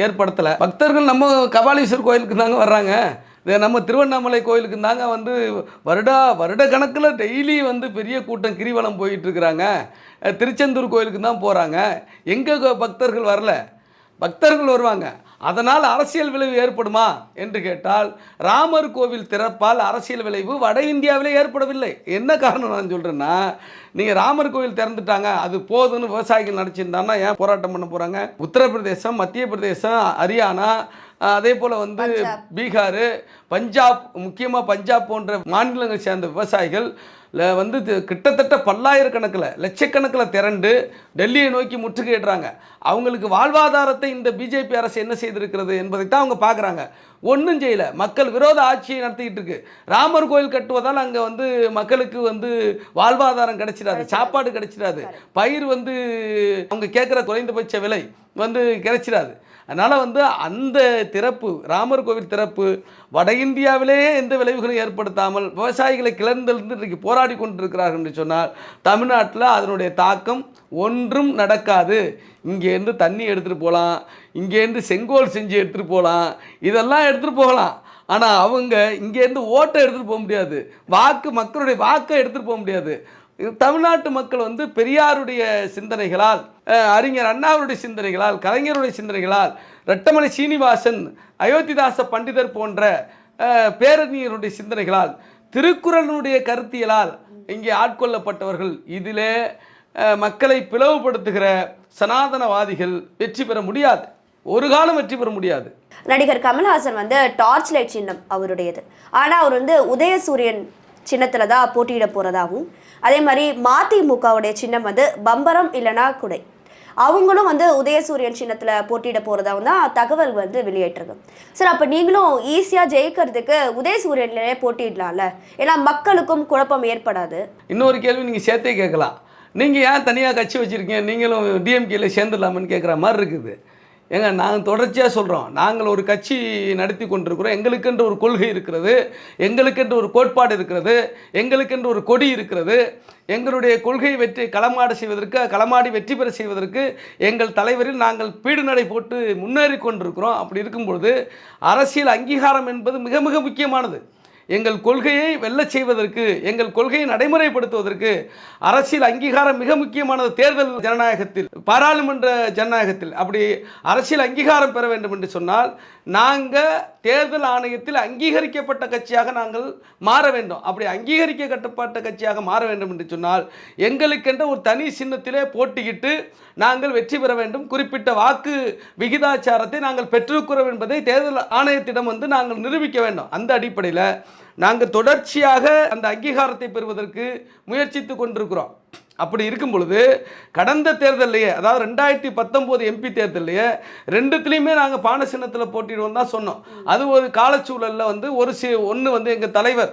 ஏற்படுத்தலை. பக்தர்கள் நம்ம கபாலீஸ்வர் கோயிலுக்கு தாங்க வர்றாங்க, நம்ம திருவண்ணாமலை கோயிலுக்கு தாங்க வந்து வருட கணக்கில் டெய்லி வந்து பெரிய கூட்டம் கிரிவலம் போயிட்டுருக்குறாங்க. திருச்செந்தூர் கோயிலுக்கு தான் போகிறாங்க. எங்கே பக்தர்கள் வரல, பக்தர்கள் வருவாங்க. அதனால் அரசியல் விளைவு ஏற்படுமா என்று கேட்டால், ராமர் கோவில் திறப்பால் அரசியல் விளைவு வட இந்தியாவிலே ஏற்படவில்லை. என்ன காரணம் நான் சொல்கிறேன்னா, நீங்கள் ராமர் கோவில் திறந்துட்டாங்க, அது போதுன்னு விவசாயிகள் நினச்சிருந்தாங்கன்னா ஏன் போராட்டம் பண்ண போகிறாங்க? உத்தரப்பிரதேசம், மத்திய பிரதேசம், ஹரியானா, அதே போல் வந்து பீகார், பஞ்சாப், முக்கியமாக பஞ்சாப் போன்ற மாநிலங்களை சேர்ந்த விவசாயிகள் வந்து கிட்டத்தட்ட பல்லாயிரக்கணக்கில் லட்சக்கணக்கில் திரண்டு டெல்லியை நோக்கி முற்றுகையிடுறாங்க. அவங்களுக்கு வாழ்வாதாரத்தை இந்த பிஜேபி அரசு என்ன செய்திருக்கிறது என்பதைத்தான் அவங்க பார்க்குறாங்க. ஒன்றும் செய்யலை, மக்கள் விரோத ஆட்சியை நடத்திக்கிட்டு இருக்கு. ராமர் கோயில் கட்டுவதால் அங்கே வந்து மக்களுக்கு வந்து வாழ்வாதாரம் கிடைச்சிடாது, சாப்பாடு கிடைச்சிடாது, பயிர் வந்து அவங்க கேட்குற குறைந்தபட்ச விலை வந்து கிடைச்சிடாது. அதனால் வந்து அந்த திறப்பு, ராமர் கோவில் திறப்பு வட இந்தியாவிலேயே எந்த விளைவுகளும் ஏற்படுத்தாமல் விவசாயிகளை கிளர்ந்தெழுந்து இன்றைக்கு போராடி கொண்டிருக்கிறார்கள் என்று சொன்னால், தமிழ்நாட்டில் அதனுடைய தாக்கம் ஒன்றும் நடக்காது. இங்கேருந்து தண்ணி எடுத்துகிட்டு போகலாம், இங்கேருந்து செங்கோல் செஞ்சு எடுத்துகிட்டு போகலாம், இதெல்லாம் எடுத்துகிட்டு போகலாம். ஆனால் அவங்க இங்கேருந்து ஓட்டை எடுத்துகிட்டு போக முடியாது, மக்களுடைய வாக்கை எடுத்துகிட்டு போக முடியாது. தமிழ்நாட்டு மக்கள் வந்து பெரியாருடைய சிந்தனைகளால், அறிஞர் அண்ணாவுடைய சிந்தனைகளால், கலைஞருடைய சிந்தனைகளால், ரெட்டமலை சீனிவாசன், அயோத்திதாச பண்டிதர் போன்ற பேரறிஞருடைய சிந்தனைகளால், திருக்குறளுடைய கருத்தியலால் இங்கே ஆட்கொள்ளப்பட்டவர்கள். இதிலே மக்களை பிளவுபடுத்துகிற சனாதனவாதிகள் வெற்றி பெற முடியாது, ஒரு காலம் வெற்றி பெற முடியாது. நடிகர் கமல்ஹாசன் வந்து டார்ச் லைட் சின்னம் அவருடையது. ஆனால் அவர் வந்து உதயசூரியன் சின்னத்தில் தான் போட்டியிட போகிறதாகவும், அதே மாதிரி மதிமுகவுடைய சின்னம் வந்து பம்பரம் இல்லைனா குடை, அவங்களும் வந்து உதயசூரியன் சின்னத்தில் போட்டியிட போகிறதாகவும் தான் தகவல் வந்து வெளியேற்றுது. சார், அப்போ நீங்களும் ஈஸியாக ஜெயிக்கிறதுக்கு உதயசூரியன்லேயே போட்டியிடலாம்ல, ஏன்னா மக்களுக்கும் குழப்பம் ஏற்படாது. இன்னொரு கேள்வி நீங்கள் சேர்த்தே கேட்கலாம், நீங்கள் ஏன் தனியாக கட்சி வச்சுருக்கீங்க, நீங்களும் டிஎம்கேல சேர்ந்துடலாமன்னு கேட்குற மாதிரி இருக்குது. ஏங்க, நாங்கள் தொடர்ச்சியாக சொல்கிறோம், நாங்கள் ஒரு கட்சி நடத்தி கொண்டிருக்கிறோம், எங்களுக்கென்று ஒரு கொள்கை இருக்கிறது, எங்களுக்கென்று ஒரு கோட்பாடு இருக்கிறது, எங்களுக்கென்று ஒரு கொடி இருக்கிறது. எங்களுடைய கொள்கையை களமாடி வெற்றி பெற செய்வதற்கு எங்கள் தலைவரில் நாங்கள் பீடு நடை போட்டு முன்னேறி கொண்டிருக்கிறோம். அப்படி இருக்கும்பொழுது அரசியல் அங்கீகாரம் என்பது மிக மிக முக்கியமானது. எங்கள் கொள்கையை வெல்லச் செய்வதற்கு, எங்கள் கொள்கையை நடைமுறைப்படுத்துவதற்கு அரசியல் அங்கீகாரம் மிக முக்கியமானது. தேர்தல் ஜனநாயகத்தில், பாராளுமன்ற ஜனநாயகத்தில் அப்படி அரசியல் அங்கீகாரம் பெற வேண்டும் என்று சொன்னால், நாங்கள் தேர்தல் ஆணையத்தில் அங்கீகரிக்கப்பட்ட கட்சியாக நாங்கள் மாற வேண்டும். அப்படி அங்கீகரிக்கப்பட்ட கட்சியாக மாற வேண்டும் என்று சொன்னால், எங்களுக்கென்ற ஒரு தனி சின்னத்திலே போட்டியிட்டு நாங்கள் வெற்றி பெற வேண்டும். குறிப்பிட்ட வாக்கு விகிதாச்சாரத்தை நாங்கள் பெற்றிருக்கிறோம் என்பதை தேர்தல் ஆணையத்திடம் வந்து நாங்கள் நிரூபிக்க வேண்டும். அந்த அடிப்படையில் நாங்கள் தொடர்ச்சியாக அந்த அங்கீகாரத்தை பெறுவதற்கு முயற்சித்து கொண்டிருக்கிறோம். அப்படி இருக்கும் பொழுது கடந்த தேர்தலையே, அதாவது 2019 எம்பி தேர்தலையே ரெண்டுத்துலேயுமே நாங்கள் பானை சின்னத்தில் போட்டிடுவோம் தான் சொன்னோம். அது ஒரு காலச்சூழலில் வந்து ஒன்று வந்து எங்கள் தலைவர்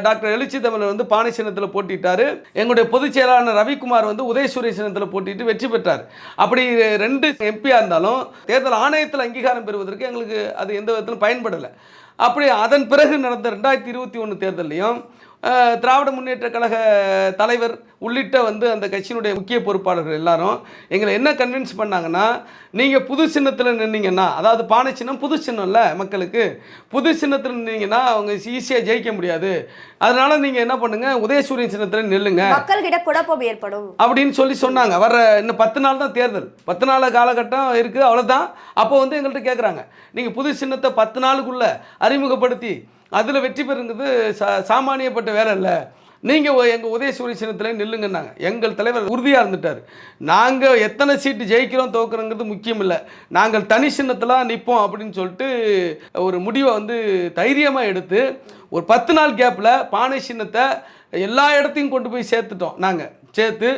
டாக்டர் எழுச்சி தமிழர் வந்து பானை சின்னத்தில் போட்டிட்டார். எங்களுடைய பொதுச் செயலாளர் ரவிக்குமார் வந்து உதயசூரிய சின்னத்தில் போட்டிட்டு வெற்றி பெற்றார். அப்படி 2 எம்பியாக இருந்தாலும் தேர்தல் ஆணையத்தில் அங்கீகாரம் பெறுவதற்கு எங்களுக்கு அது எந்த விதத்திலும் பயன்படலை. அப்படி அதன் பிறகு நடந்த 2021 தேர்தலையும் திராவிட முன்னேற்ற கழக தலைவர் உள்ளிட்ட வந்து அந்த கட்சியினுடைய முக்கிய பொறுப்பாளர்கள் எல்லாரும் எங்களை என்ன கன்வின்ஸ் பண்ணாங்கன்னா, நீங்கள் புது சின்னத்தில் நின்னீங்கன்னா, அதாவது பானை சின்னம் புது சின்னம்ல, மக்களுக்கு புது சின்னத்தில் நின்னீங்கன்னா அவங்க ஈஸியாக ஜெயிக்க முடியாது, அதனால நீங்கள் என்ன பண்ணுங்க உதயசூரியன் சின்னத்தில் நில்லுங்க, மக்கள்கிட்ட குழப்பம் ஏற்படும் அப்படின்னு சொல்லி சொன்னாங்க. வர இன்னும் 10 நாள் தான் தேர்தல், 10 நாள் காலகட்டம் இருக்குது, அவ்வளோதான். அப்போ வந்து எங்கள்கிட்ட கேட்குறாங்க, நீங்கள் புது சின்னத்தை 10 நாளுக்குள்ளே அறிமுகப்படுத்தி அதில் வெற்றி பெறுங்கிறது சாமானியப்பட்ட வேலை இல்லை, நீங்கள் எங்கள் உதயசூரிய சின்னத்தில் நில்லுங்கன்னாங்க. எங்கள் தலைவர் உறுதியாக இருந்துட்டார். நாங்கள் எத்தனை சீட்டு ஜெயிக்கிறோம் தோக்குறோங்கிறது முக்கியம் இல்லை, நாங்கள் தனி சின்னத்தில் நிற்போம் அப்படின்னு சொல்லிட்டு ஒரு முடிவை வந்து தைரியமாக எடுத்து ஒரு 10 நாள் கேப்பில் பானை சின்னத்தை எல்லா இடத்தையும் கொண்டு போய் சேர்த்துட்டோம். நாங்கள் சேர்த்து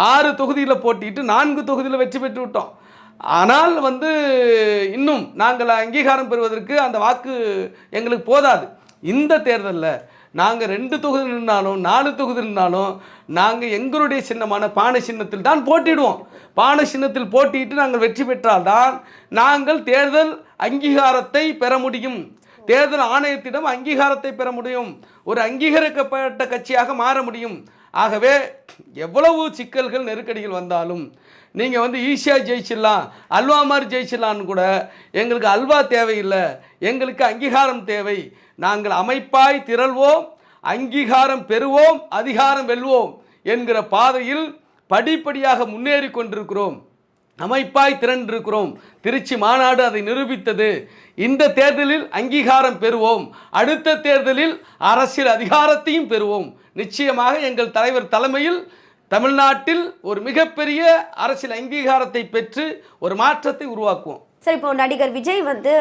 6 தொகுதியில் போட்டிட்டு 4 தொகுதியில் வெற்றி பெற்று விட்டோம். ஆனால் வந்து இன்னும் நாங்கள் அங்கீகாரம் பெறுவதற்கு அந்த வாக்கு எங்களுக்கு போதாது. இந்த தேர்தலில் நாங்கள் 2 தொகுதி நின்னாலும் 4 தொகுதி நின்னாலும் நாங்கள் எங்களுடைய சின்னமான பானை சின்னத்தில் தான் போட்டிடுவோம். பானை சின்னத்தில் போட்டியிட்டு நாங்கள் வெற்றி பெற்றால்தான் நாங்கள் தேர்தல் அங்கீகாரத்தை பெற முடியும், தேர்தல் ஆணையத்திடம் அங்கீகாரத்தை பெற முடியும், ஒரு அங்கீகரிக்கப்பட்ட கட்சியாக மாற முடியும். ஆகவே எவ்வளவு சிக்கல்கள் நெருக்கடிகள் வந்தாலும் நீங்கள் வந்து ஈஸியாக ஜெயிச்சிடலாம், அல்வா மாதிரி ஜெயிச்சிடலான்னு கூட எங்களுக்கு அல்வா தேவையில்லை, எங்களுக்கு அங்கீகாரம் தேவை. நாங்கள் அமைப்பாய் திரள்வோம், அங்கீகாரம் பெறுவோம், அதிகாரம் வெல்வோம் என்கிற பாதையில் படிப்படியாக முன்னேறி கொண்டிருக்கிறோம். அமைப்பாய் திரண்டிருக்கிறோம். திருச்சி மாநாடு அதை நிரூபித்தது. இந்த தேர்தலில் அங்கீகாரம் பெறுவோம், அடுத்த தேர்தலில் அரசியல் அதிகாரத்தையும் பெறுவோம். நிச்சயமாக எங்கள் தலைவர் தலைமையில் தமிழ்நாட்டில் ஒரு மிகப்பெரிய அரசியல் அங்கீகாரத்தை பெற்று ஒரு மாற்றத்தை உருவாக்குவோம். சரி, இப்போ நடிகர் விஜய் வந்து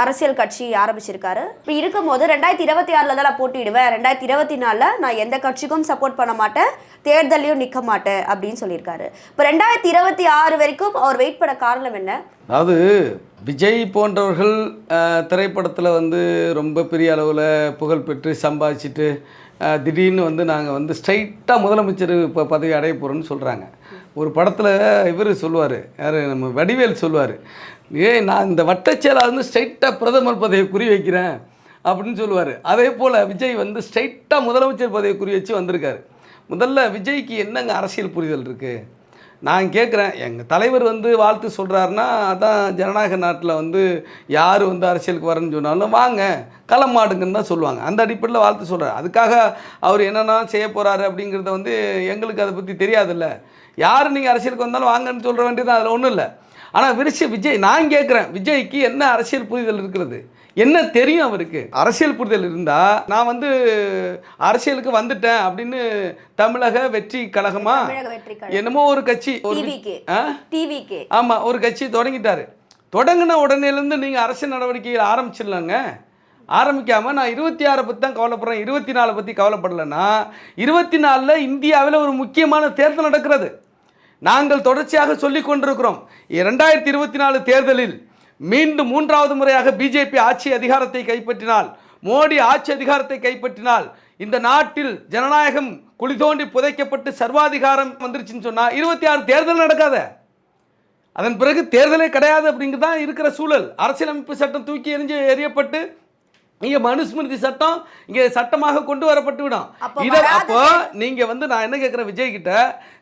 அரசியல் கட்சி ஆரம்பிச்சிருக்காரு. இப்போ இருக்கும்போது 2026 தான் நான் போட்டிடுவேன், 2024 நான் எந்த கட்சிக்கும் சப்போர்ட் பண்ண மாட்டேன், தேர்தலையும் நிற்க மாட்டேன் அப்படின்னு சொல்லியிருக்காரு. இப்போ 2026 வரைக்கும் அவர் வெயிட் பண்ண காரணம் என்ன? அதாவது விஜய் போன்றவர்கள் திரைப்படத்தில் வந்து ரொம்ப பெரிய அளவில் புகழ் பெற்று சம்பாதிச்சுட்டு திடீர்னு வந்து நாங்கள் வந்து ஸ்ட்ரைட்டாக முதலமைச்சர் இப்போ பதவி அடைய போகிறோன்னு சொல்கிறாங்க. ஒரு படத்தில் இவர் சொல்லுவார், யார் நம்ம வடிவேல் சொல்லுவார், நான் இந்த வட்டச்செயலாளர் வந்து ஸ்ட்ரைட்டாக பிரதமர் பதவியை குறி வைக்கிறேன் அப்படின்னு சொல்லுவார். அதே போல் விஜய் வந்து ஸ்ட்ரைட்டாக முதலமைச்சர் பதவியை குறி வச்சு வந்திருக்காரு. முதல்ல விஜய்க்கு என்னங்க அரசியல் புரிதல் இருக்குது? நான் கேட்குறேன், எங்கள் தலைவர் வந்து வாழ்த்து சொல்கிறாருன்னா அதான் ஜனநாயக நாட்டில் வந்து யார் வந்து அரசியலுக்கு வரேன்னு சொன்னாலும் வாங்க களமாடுங்கன்னு தான் சொல்லுவாங்க. அந்த அடிப்படையில் வாழ்த்து சொல்கிறார். அதுக்காக அவர் என்னென்னா செய்ய போகிறாரு அப்படிங்கிறத வந்து எங்களுக்கு அதை பற்றி தெரியாதுல்ல. யார் நீங்கள் அரசியலுக்கு வந்தாலும் வாங்கன்னு சொல்கிற வேண்டியது அதில் ஒன்றும் இல்லை. ஆனால் விஜய், நான் கேட்குறேன், விஜய்க்கு என்ன அரசியல் புரிதல் இருக்கிறது, என்ன தெரியும் அவருக்கு? அரசியல் புரிதல் இருந்தால் நான் வந்து அரசியலுக்கு வந்துட்டேன் அப்படின்னு தமிழக வெற்றி கழகமா என்னமோ ஒரு கட்சி, ஆமாம் ஒரு கட்சி தொடங்கிட்டாரு. தொடங்கின உடனேலேருந்து நீங்கள் அரசியல் நடவடிக்கைகள் ஆரம்பிச்சிடலாங்க. ஆரம்பிக்காமல் நான் 26 பற்றி தான் கவலைப்படுறேன், 24 பற்றி கவலைப்படலைன்னா 24 இந்தியாவில் ஒரு முக்கியமான தேர்தல் நடக்கிறது. நாங்கள் தொடர்ச்சியாக சொல்லிக் கொண்டிருக்கிறோம், 2024 தேர்தலில் மீண்டும் 3வது முறையாக பிஜேபி ஆட்சி அதிகாரத்தை கைப்பற்றினால், மோடி ஆட்சி அதிகாரத்தை கைப்பற்றினால், இந்த நாட்டில் ஜனநாயகம் குழி தோண்டி புதைக்கப்பட்டு சர்வாதிகாரம் வந்துருச்சுன்னு சொன்னால் 26 தேர்தல் நடக்காத, அதன் பிறகு தேர்தலே கிடையாது அப்படிங்கிறது தான் இருக்கிற சூழல். அரசியலமைப்பு சட்டம் தூக்கி எறியப்பட்டு இங்கே மனுஸ்மிருதி சட்டம் இங்கே சட்டமாக கொண்டு வரப்பட்டு விடும். இதை அப்போ நீங்கள் வந்து நான் என்ன கேட்குறேன், விஜய் கிட்ட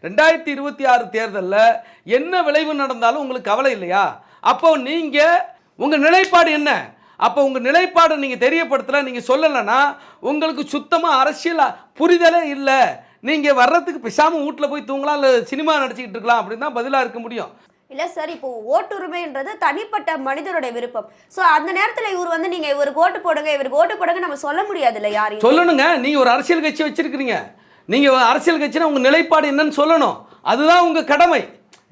2026 தேர்தலில் என்ன விளைவு நடந்தாலும் உங்களுக்கு கவலை இல்லையா? அப்போ நீங்கள் உங்கள் நிலைப்பாடு என்ன? அப்போ உங்கள் நிலைப்பாடை நீங்கள் தெரியப்படுத்தலை, நீங்கள் சொல்லலைன்னா உங்களுக்கு சுத்தமாக அரசியல் புரிதலே இல்லை. நீங்கள் வர்றதுக்கு பேசாமல் வீட்டில் போய் தூங்கலாம், இல்லை சினிமா நடிச்சிக்கிட்டு இருக்கலாம் அப்படின்னு தான் பதிலாக இருக்க முடியும். இல்லை சார், இப்போ ஓட்டுரிமைன்றது தனிப்பட்ட மனிதனுடைய விருப்பம். ஸோ அந்த நேரத்தில் இவர் வந்து நீங்கள் இவருக்கு ஓட்டு போடுங்க, இவருக்கு ஓட்டு போடுங்க நம்ம சொல்ல முடியாது இல்லை, யாரையும் சொல்லணுங்க. நீங்கள் ஒரு அரசியல் கட்சி வச்சிருக்கிறீங்க, நீங்கள் அரசியல் கட்சினா உங்கள் நிலைப்பாடு என்னன்னு சொல்லணும், அதுதான் உங்கள் கடமை.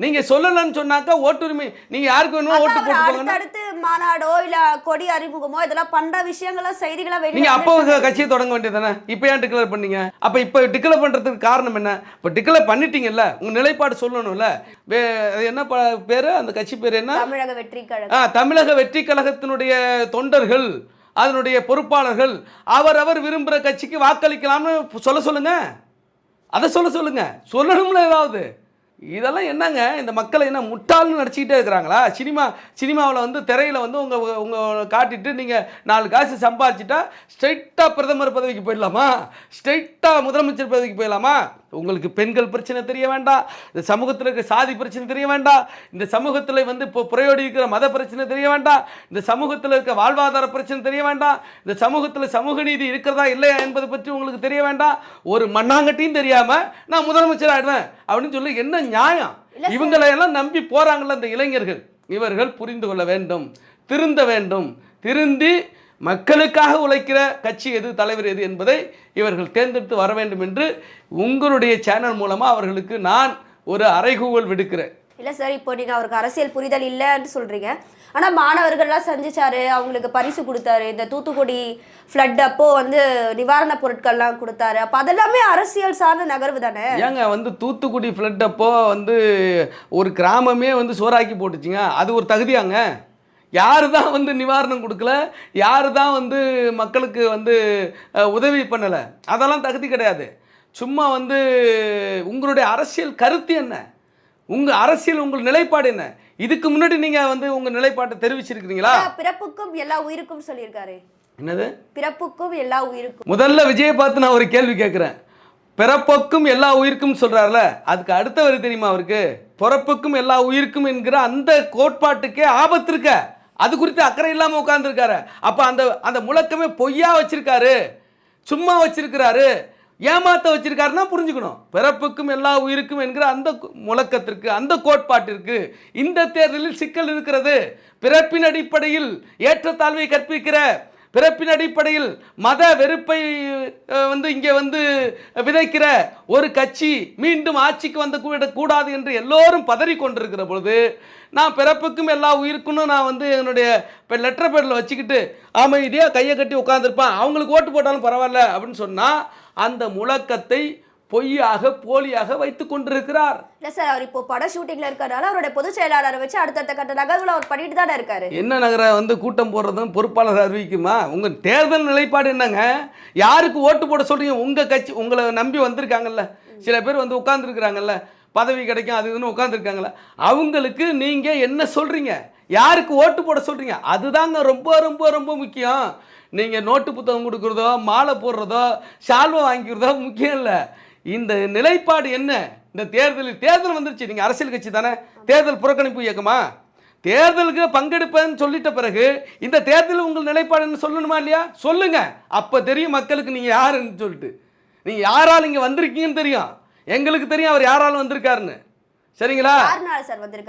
நீங்க சொல்லலன்னு சொன்னாக்கா ஓட்டுரிமை நீங்க யாருக்கு வேணுமோ ஓட்டு போட்டு போங்க. அடுத்து மாநாடோ இல்ல கொடி அறிமுகமோ இதெல்லாம் பண்ற விஷயங்களா செய்திகளா நீங்க வெளியே அப்போ கட்சியை தொடங்க வேண்டியதானே? இப்போ ஏன் டிக்ளேர் பண்ணீங்க? அப்ப இப்போ டிக்ளேர் பண்றதுக்கு காரணம் என்ன? இப்போ டிக்ளேர் பண்ணிட்டீங்கல்ல, உங்க நிலைப்பாடு சொல்லணும்ல. என்ன பேரு அந்த கட்சி பேர் என்ன? தமிழக வெற்றி கழகம். தமிழக வெற்றி கழகத்தினுடைய தொண்டர்கள், அதனுடைய பொறுப்பாளர்கள் அவரவர் விரும்புகிற கட்சிக்கு வாக்களிக்கலாம்னு சொல்லுங்க. அதை சொல்லுங்க. சொல்லணும்ல ஏதாவது. இதெல்லாம் என்னங்க, இந்த மக்களை என்ன முட்டாள்னு நடிச்சுக்கிட்டே இருக்கிறாங்களா? சினிமாவில் வந்து திரையில் வந்து உங்கள் காட்டிட்டு நீங்கள் 4 காசு சம்பாதிச்சிட்டா ஸ்ட்ரைட்டாக பிரதமர் பதவிக்கு போயிடலாமா? ஸ்ட்ரைட்டாக முதலமைச்சர் பதவிக்கு போயிடலாமா? உங்களுக்கு பெண்கள் பிரச்சனை தெரிய வேண்டாம், இந்த சமூகத்தில் இருக்கிற சாதி பிரச்சனை தெரிய வேண்டாம், இந்த சமூகத்தில் வந்து இப்போ புறையோடி இருக்கிற மத பிரச்சனை தெரிய வேண்டாம், இந்த சமூகத்தில் இருக்க வாழ்வாதார பிரச்சனை தெரிய வேண்டாம், இந்த சமூகத்தில் சமூக நீதி இருக்கிறதா இல்லையா என்பதை பற்றி உங்களுக்கு தெரிய வேண்டாம். ஒரு மண்ணாங்கட்டியும் தெரியாமல் நான் முதலமைச்சர் ஆயிடுவேன் அப்படின்னு சொல்லி என்ன நியாயம்? இவங்களையெல்லாம் நம்பி போகிறாங்கள இந்த இளைஞர்கள். இவர்கள் புரிந்து கொள்ள வேண்டும், திருந்த வேண்டும். திருந்தி மக்களுக்காக உழைக்கிற கட்சி எது, தலைவர் எது என்பதை இவர்கள் தேர்ந்தெடுத்து வர வேண்டும் என்று உங்களுடைய சேனல் மூலமாக அவர்களுக்கு நான் ஒரு அறைகூவல் விடுக்கிறேன். இல்லை சார், இப்போ நீங்கள் அவருக்கு அரசியல் புரிதல் இல்லைன்னு சொல்கிறீங்க. ஆனால் மாணவர்கள்லாம் சந்திச்சாரு, அவங்களுக்கு பரிசு கொடுத்தாரு, இந்த தூத்துக்குடி ஃப்ளட் அப்போ வந்து நிவாரணப் பொருட்கள்லாம் கொடுத்தாரு. அப்போ அதெல்லாமே அரசியல் சார்ந்த நகர்வு தானே? ஏங்க வந்து தூத்துக்குடி ஃப்ளட் அப்போ வந்து ஒரு கிராமமே வந்து சோறாக்கி போட்டுச்சுங்க, அது ஒரு தகுதியாங்க? யாரு தான் வந்து நிவாரணம் கொடுக்கல, யாரு தான் வந்து மக்களுக்கு வந்து உதவி பண்ணலை, அதெல்லாம் தகுதி கிடையாது. சும்மா வந்து உங்களுடைய அரசியல் கருத்து என்ன, உங்கள் அரசியல் உங்கள் நிலைப்பாடு என்ன? இதுக்கு முன்னாடி நீங்கள் வந்து உங்கள் நிலைப்பாட்டை தெரிவிச்சிருக்கிறீங்களா? பிறப்புக்கும் எல்லா உயிருக்கும் சொல்லியிருக்காரு. என்னது பிறப்புக்கும் எல்லா உயிருக்கும்? முதல்ல விஜயை பார்த்து நான் ஒரு கேள்வி கேட்குறேன். பிறப்புக்கும் எல்லா உயிருக்கும் சொல்கிறார்ல, அதுக்கு அடுத்த வரி தெரியுமா அவருக்கு? பிறப்புக்கும் எல்லா உயிருக்கும் என்கிற அந்த கோட்பாட்டுக்கே ஆபத்து இருக்க, அது குறித்து அக்கறை இல்லாமல் உட்கார்ந்துருக்காரு. அப்போ அந்த முழக்கமே பொய்யா வச்சிருக்காரு, சும்மா வச்சிருக்கிறாரு, ஏமாத்த வச்சிருக்காருன்னா புரிஞ்சுக்கணும். பிறப்புக்கும் எல்லா உயிருக்கும் என்கிற அந்த முழக்கத்திற்கு, அந்த கோட்பாட்டிற்கு இந்த தேர்தலில் சிக்கல் இருக்கிறது. பிறப்பின் அடிப்படையில் ஏற்றத்தாழ்வை கற்பிக்கிற, பிறப்பின் அடிப்படையில் மத வெறுப்பை வந்து இங்கே வந்து விதைக்கிற ஒரு கட்சி மீண்டும் ஆட்சிக்கு வந்து கூடாது என்று எல்லோரும் பதறி கொண்டிருக்கிற பொழுது, நான் பிறப்புக்கும் எல்லா உயிருக்குன்னு நான் வந்து என்னுடைய லெட்டர் பேரில் வச்சுக்கிட்டு அமைதியாக கையை கட்டி உட்காந்துருப்பான், அவங்களுக்கு ஓட்டு போட்டாலும் பரவாயில்ல அப்படின்னு சொன்னால் அந்த முழக்கத்தை பொய்யாக போலியாக வைத்து கொண்டிருக்கிறார். இல்லை சார், அவர் இப்போ பட ஷூட்டிங்ல இருக்கிறனால அவருடைய பொதுச் செயலாளரை வச்சு அடுத்தடுத்த கட்ட நகர்வுல அவர் பண்ணிட்டு தானே இருக்காரு. என்ன நகர வந்து கூட்டம் போடுறதும் பொறுப்பாளர் அறிவிக்குமா? உங்கள் தேர்தல் நிலைப்பாடு என்னங்க? யாருக்கு ஓட்டு போட சொல்றீங்க? உங்கள் கட்சி உங்களை நம்பி வந்திருக்காங்கல்ல, சில பேர் வந்து உட்கார்ந்துருக்குறாங்கல்ல, பதவி கிடைக்கும் அது இதுன்னு உட்காந்துருக்காங்களே, அவங்களுக்கு நீங்கள் என்ன சொல்கிறீங்க? யாருக்கு ஓட்டு போட சொல்கிறீங்க? அதுதாங்க ரொம்ப ரொம்ப ரொம்ப முக்கியம். நீங்கள் நோட்டு புத்தகம் கொடுக்குறதோ, மாலை போடுறதோ, ஷால்வை வாங்கிக்கிறதோ முக்கியம் இல்லை. இந்த நிலைப்பாடு என்ன? இந்த தேர்தல் வந்துருச்சு, நீங்கள் அரசியல் கட்சி தானே, தேர்தல் புறக்கணிப்பு இயக்கமா? தேர்தலுக்கு பங்கெடுப்பேன்னு சொல்லிட்ட பிறகு இந்த தேர்தல் உங்கள் நிலைப்பாடுன்னு சொல்லணுமா இல்லையா? சொல்லுங்க, அப்போ தெரியும் மக்களுக்கு நீங்கள் யாருன்னு சொல்லிட்டு. நீங்கள் யாரால் இங்கே வந்திருக்கீங்கன்னு தெரியும், எங்களுக்கு தெரியும் அவர் யாராலும் வந்திருக்காருன்னு. சரிங்களா?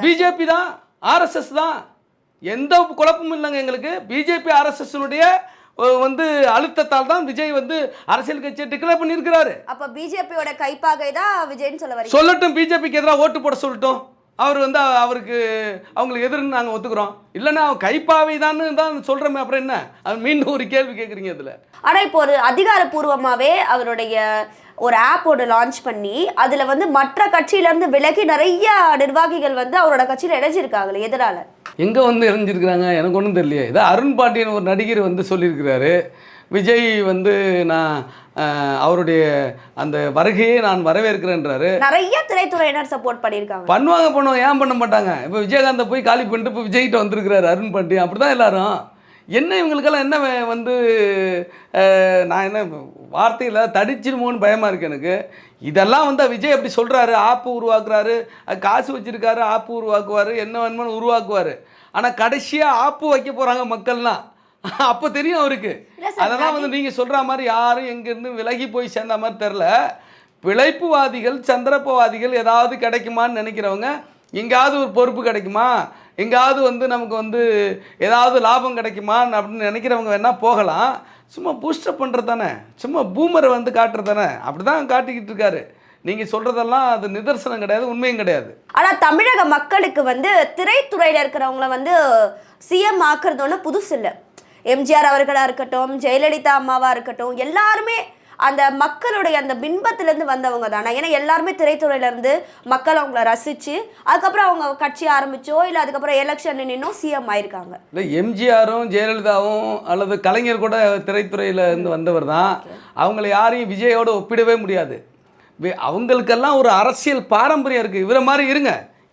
பிஜேபி தான், ஆர்எஸ்எஸ் தான், எந்த குழப்பமும் இல்லைங்க எங்களுக்கு. பிஜேபி ஆர்எஸ்எஸ்னுடைய வந்து அழுத்தத்தால் தான் விஜய் வந்து அரசியல் கட்சியை டிக்ளேர் பண்ணியிருக்கிறாரு. அப்ப பிஜேபியோட கைப்பாகை தான் விஜய்னு சொல்ல வரீங்க? சொல்லட்டும், பிஜேபிக்கு எதிராக ஓட்டு போட சொல்லட்டும். அவர் வந்து அவருக்கு அவங்களுக்கு எதிர்ன்னு நாங்கள் ஒத்துக்கிறோம். இல்லைன்னா கைப்பாவை தான் சொல்கிறோமே, அப்புறம் என்ன? அது மீண்டும் ஒரு கேள்வி கேட்குறீங்க இதில். ஆனால் இப்போ ஒரு அதிகாரப்பூர்வமாகவே அவருடைய ஒரு ஆப் ஒன்று லான்ச் பண்ணி அதில் வந்து மற்ற கட்சியிலேருந்து விலகி நிறைய நிர்வாகிகள் வந்து அவரோட கட்சியில் இணைஞ்சிருக்காங்களே, எதனால? எங்கே வந்து இணைஞ்சிருக்கிறாங்க எனக்கு ஒன்றும் தெரியலையே. இதை அருண் பாண்டியன் ஒரு நடிகர் வந்து சொல்லியிருக்கிறாரு, விஜய் வந்து நான் அவருடைய அந்த வருகையை நான் வரவேற்கிறேன்றாரு. நிறைய திரைத்துறையினர் சப்போர்ட் பண்ணியிருக்காங்க. பண்ணுவாங்க, ஏன் பண்ண மாட்டாங்க? இப்போ விஜயகாந்தை போய் காலி பண்ணிட்டு இப்போ விஜய்கிட்ட வந்திருக்கிறாரு அருண் பாண்டியன். அப்படி தான் எல்லாரும். என்ன இவங்களுக்கெல்லாம் என்ன வந்து நான் என்ன வார்த்தையில் தடிச்சிருமோன்னு பயமாக இருக்குது எனக்கு. இதெல்லாம் வந்து விஜய் அப்படி சொல்கிறாரு, ஆப்பு உருவாக்குறாரு, காசு வச்சுருக்காரு, ஆப்பு உருவாக்குவார், என்ன வேணுமானு உருவாக்குவார். ஆனால் கடைசியாக ஆப்பு வைக்க போகிறாங்க மக்கள்லாம், அப்போ தெரியும் அவருக்கு. அதெல்லாம் வந்து நீங்கள் சொல்கிற மாதிரி யாரும் எங்கேருந்து விலகி போய் சேர்ந்த மாதிரி தெரில. பிழைப்புவாதிகள், சந்திரப்பவாதிகள் ஏதாவது கிடைக்குமான்னு நினைக்கிறவங்க, எங்கேயாவது ஒரு பொறுப்பு கிடைக்குமா, எங்கேயாவது வந்து நமக்கு வந்து ஏதாவது லாபம் கிடைக்குமா அப்படின்னு நினைக்கிறவங்க வேணால் போகலாம். சும்மா பூஸ்டப் பண்ணுறது தானே, சும்மா பூமரை வந்து காட்டுறது தானே, அப்படி தான் காட்டிக்கிட்டு இருக்காரு. நீங்கள் சொல்கிறதெல்லாம் அது நிதர்சனம் கிடையாது, உண்மையும் கிடையாது. ஆனால் தமிழக மக்களுக்கு வந்து திரைத்துறையில் இருக்கிறவங்கள வந்து சிஎம் ஆக்குறது ஒன்றும் புதுசு இல்லை. எம்ஜிஆர் அவர்களாக இருக்கட்டும், ஜெயலலிதா அம்மாவாக இருக்கட்டும், எல்லாருமே அந்த மக்களுடைய அந்த பின்பத்திலேருந்து வந்தவங்க தானே. ஏன்னா எல்லாருமே திரைத்துறையிலேருந்து மக்கள் அவங்கள ரசித்து அதுக்கப்புறம் அவங்க கட்சி ஆரம்பிச்சோ இல்லை அதுக்கப்புறம் எலெக்ஷன் நின்னோ சிஎம் ஆயிருக்காங்க. இல்லை, எம்ஜிஆரும் ஜெயலலிதாவும் அல்லது கலைஞர் கூட திரைத்துறையில் இருந்து வந்தவர் தான். அவங்கள யாரையும் விஜயோடு ஒப்பிடவே முடியாது. அவங்களுக்கெல்லாம் ஒரு அரசியல் பாரம்பரியம் இருக்குது. இவரை மாதிரி இருங்க,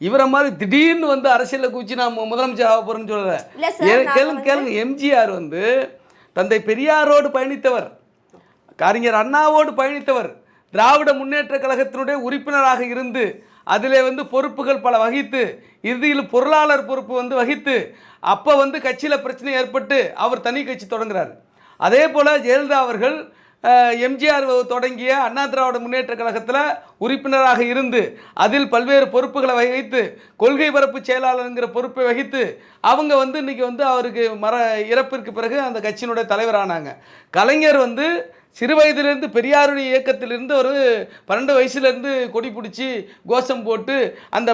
இவரை மாதிரி திடீர்னு வந்து அரசியலில் குச்சி நான் முதலமைச்சர் ஆக போகிறேன்னு சொல்லலை. கேளுங்க, எம்ஜிஆர் வந்து தந்தை பெரியாரோடு பயணித்தவர், கலைஞர் அண்ணாவோடு பயணித்தவர், திராவிட முன்னேற்ற கழகத்தினுடைய உறுப்பினராக இருந்து அதிலே வந்து பொறுப்புகள் பல வகித்து இறுதியில் பொருளாளர் பொறுப்பு வந்து வகித்து அப்போ வந்து கட்சியில் பிரச்சனை ஏற்பட்டு அவர் தனி கட்சி தொடங்குறாரு. அதே போல் ஜெயலலிதா அவர்கள் எம்ஜிஆர் தொடங்கிய அண்ணா திராவிட முன்னேற்ற கழகத்தில் உறுப்பினராக இருந்து அதில் பல்வேறு பொறுப்புகளை வகித்து கொள்கை பரப்பு செயலாளருங்கிற பொறுப்பை வகித்து அவங்க வந்து இன்றைக்கி வந்து அவருக்கு இறப்பிற்கு பிறகு அந்த கட்சியினுடைய தலைவரானாங்க. கலைஞர் வந்து சிறு வயதிலிருந்து பெரியாருடைய இயக்கத்திலிருந்து ஒரு 12 வயசுலேருந்து கொடி பிடிச்சி கோஷம் போட்டு அந்த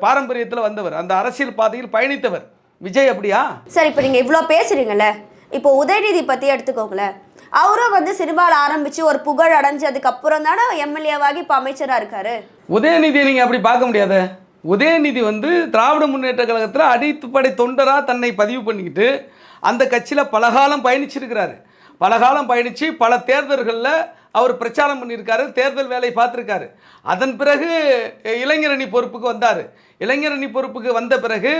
பாரம்பரியத்தில் வந்தவர், அந்த அரசியல் பாதையில் பயணித்தவர். விஜய் அப்படியா? சார், இப்போ நீங்கள் இவ்வளோ பேசுகிறீங்கல்ல, இப்போ உதயநிதி பற்றி எடுத்துக்கோங்களேன். அவரும் வந்து சினிமாவில் ஆரம்பித்து ஒரு புகழ் அடைஞ்சதுக்கு அப்புறம் தானே எம்எல்ஏவாகி இப்போ அமைச்சராக இருக்காரு. உதயநிதியை நீங்கள் அப்படி பார்க்க முடியாத. உதயநிதி வந்து திராவிட முன்னேற்ற கழகத்தில் அடிப்படை தொண்டராக தன்னை பதிவு பண்ணிக்கிட்டு அந்த கட்சியில் பலகாலம் பயணிச்சிருக்கிறாரு. பலகாலம் பயணித்து பல தேர்தல்களில் அவர் பிரச்சாரம் பண்ணியிருக்காரு, தேர்தல் வேலை பார்த்துருக்காரு. அதன் பிறகு இளைஞரணி பொறுப்புக்கு வந்தார். இளைஞரணி பொறுப்புக்கு வந்த பிறகு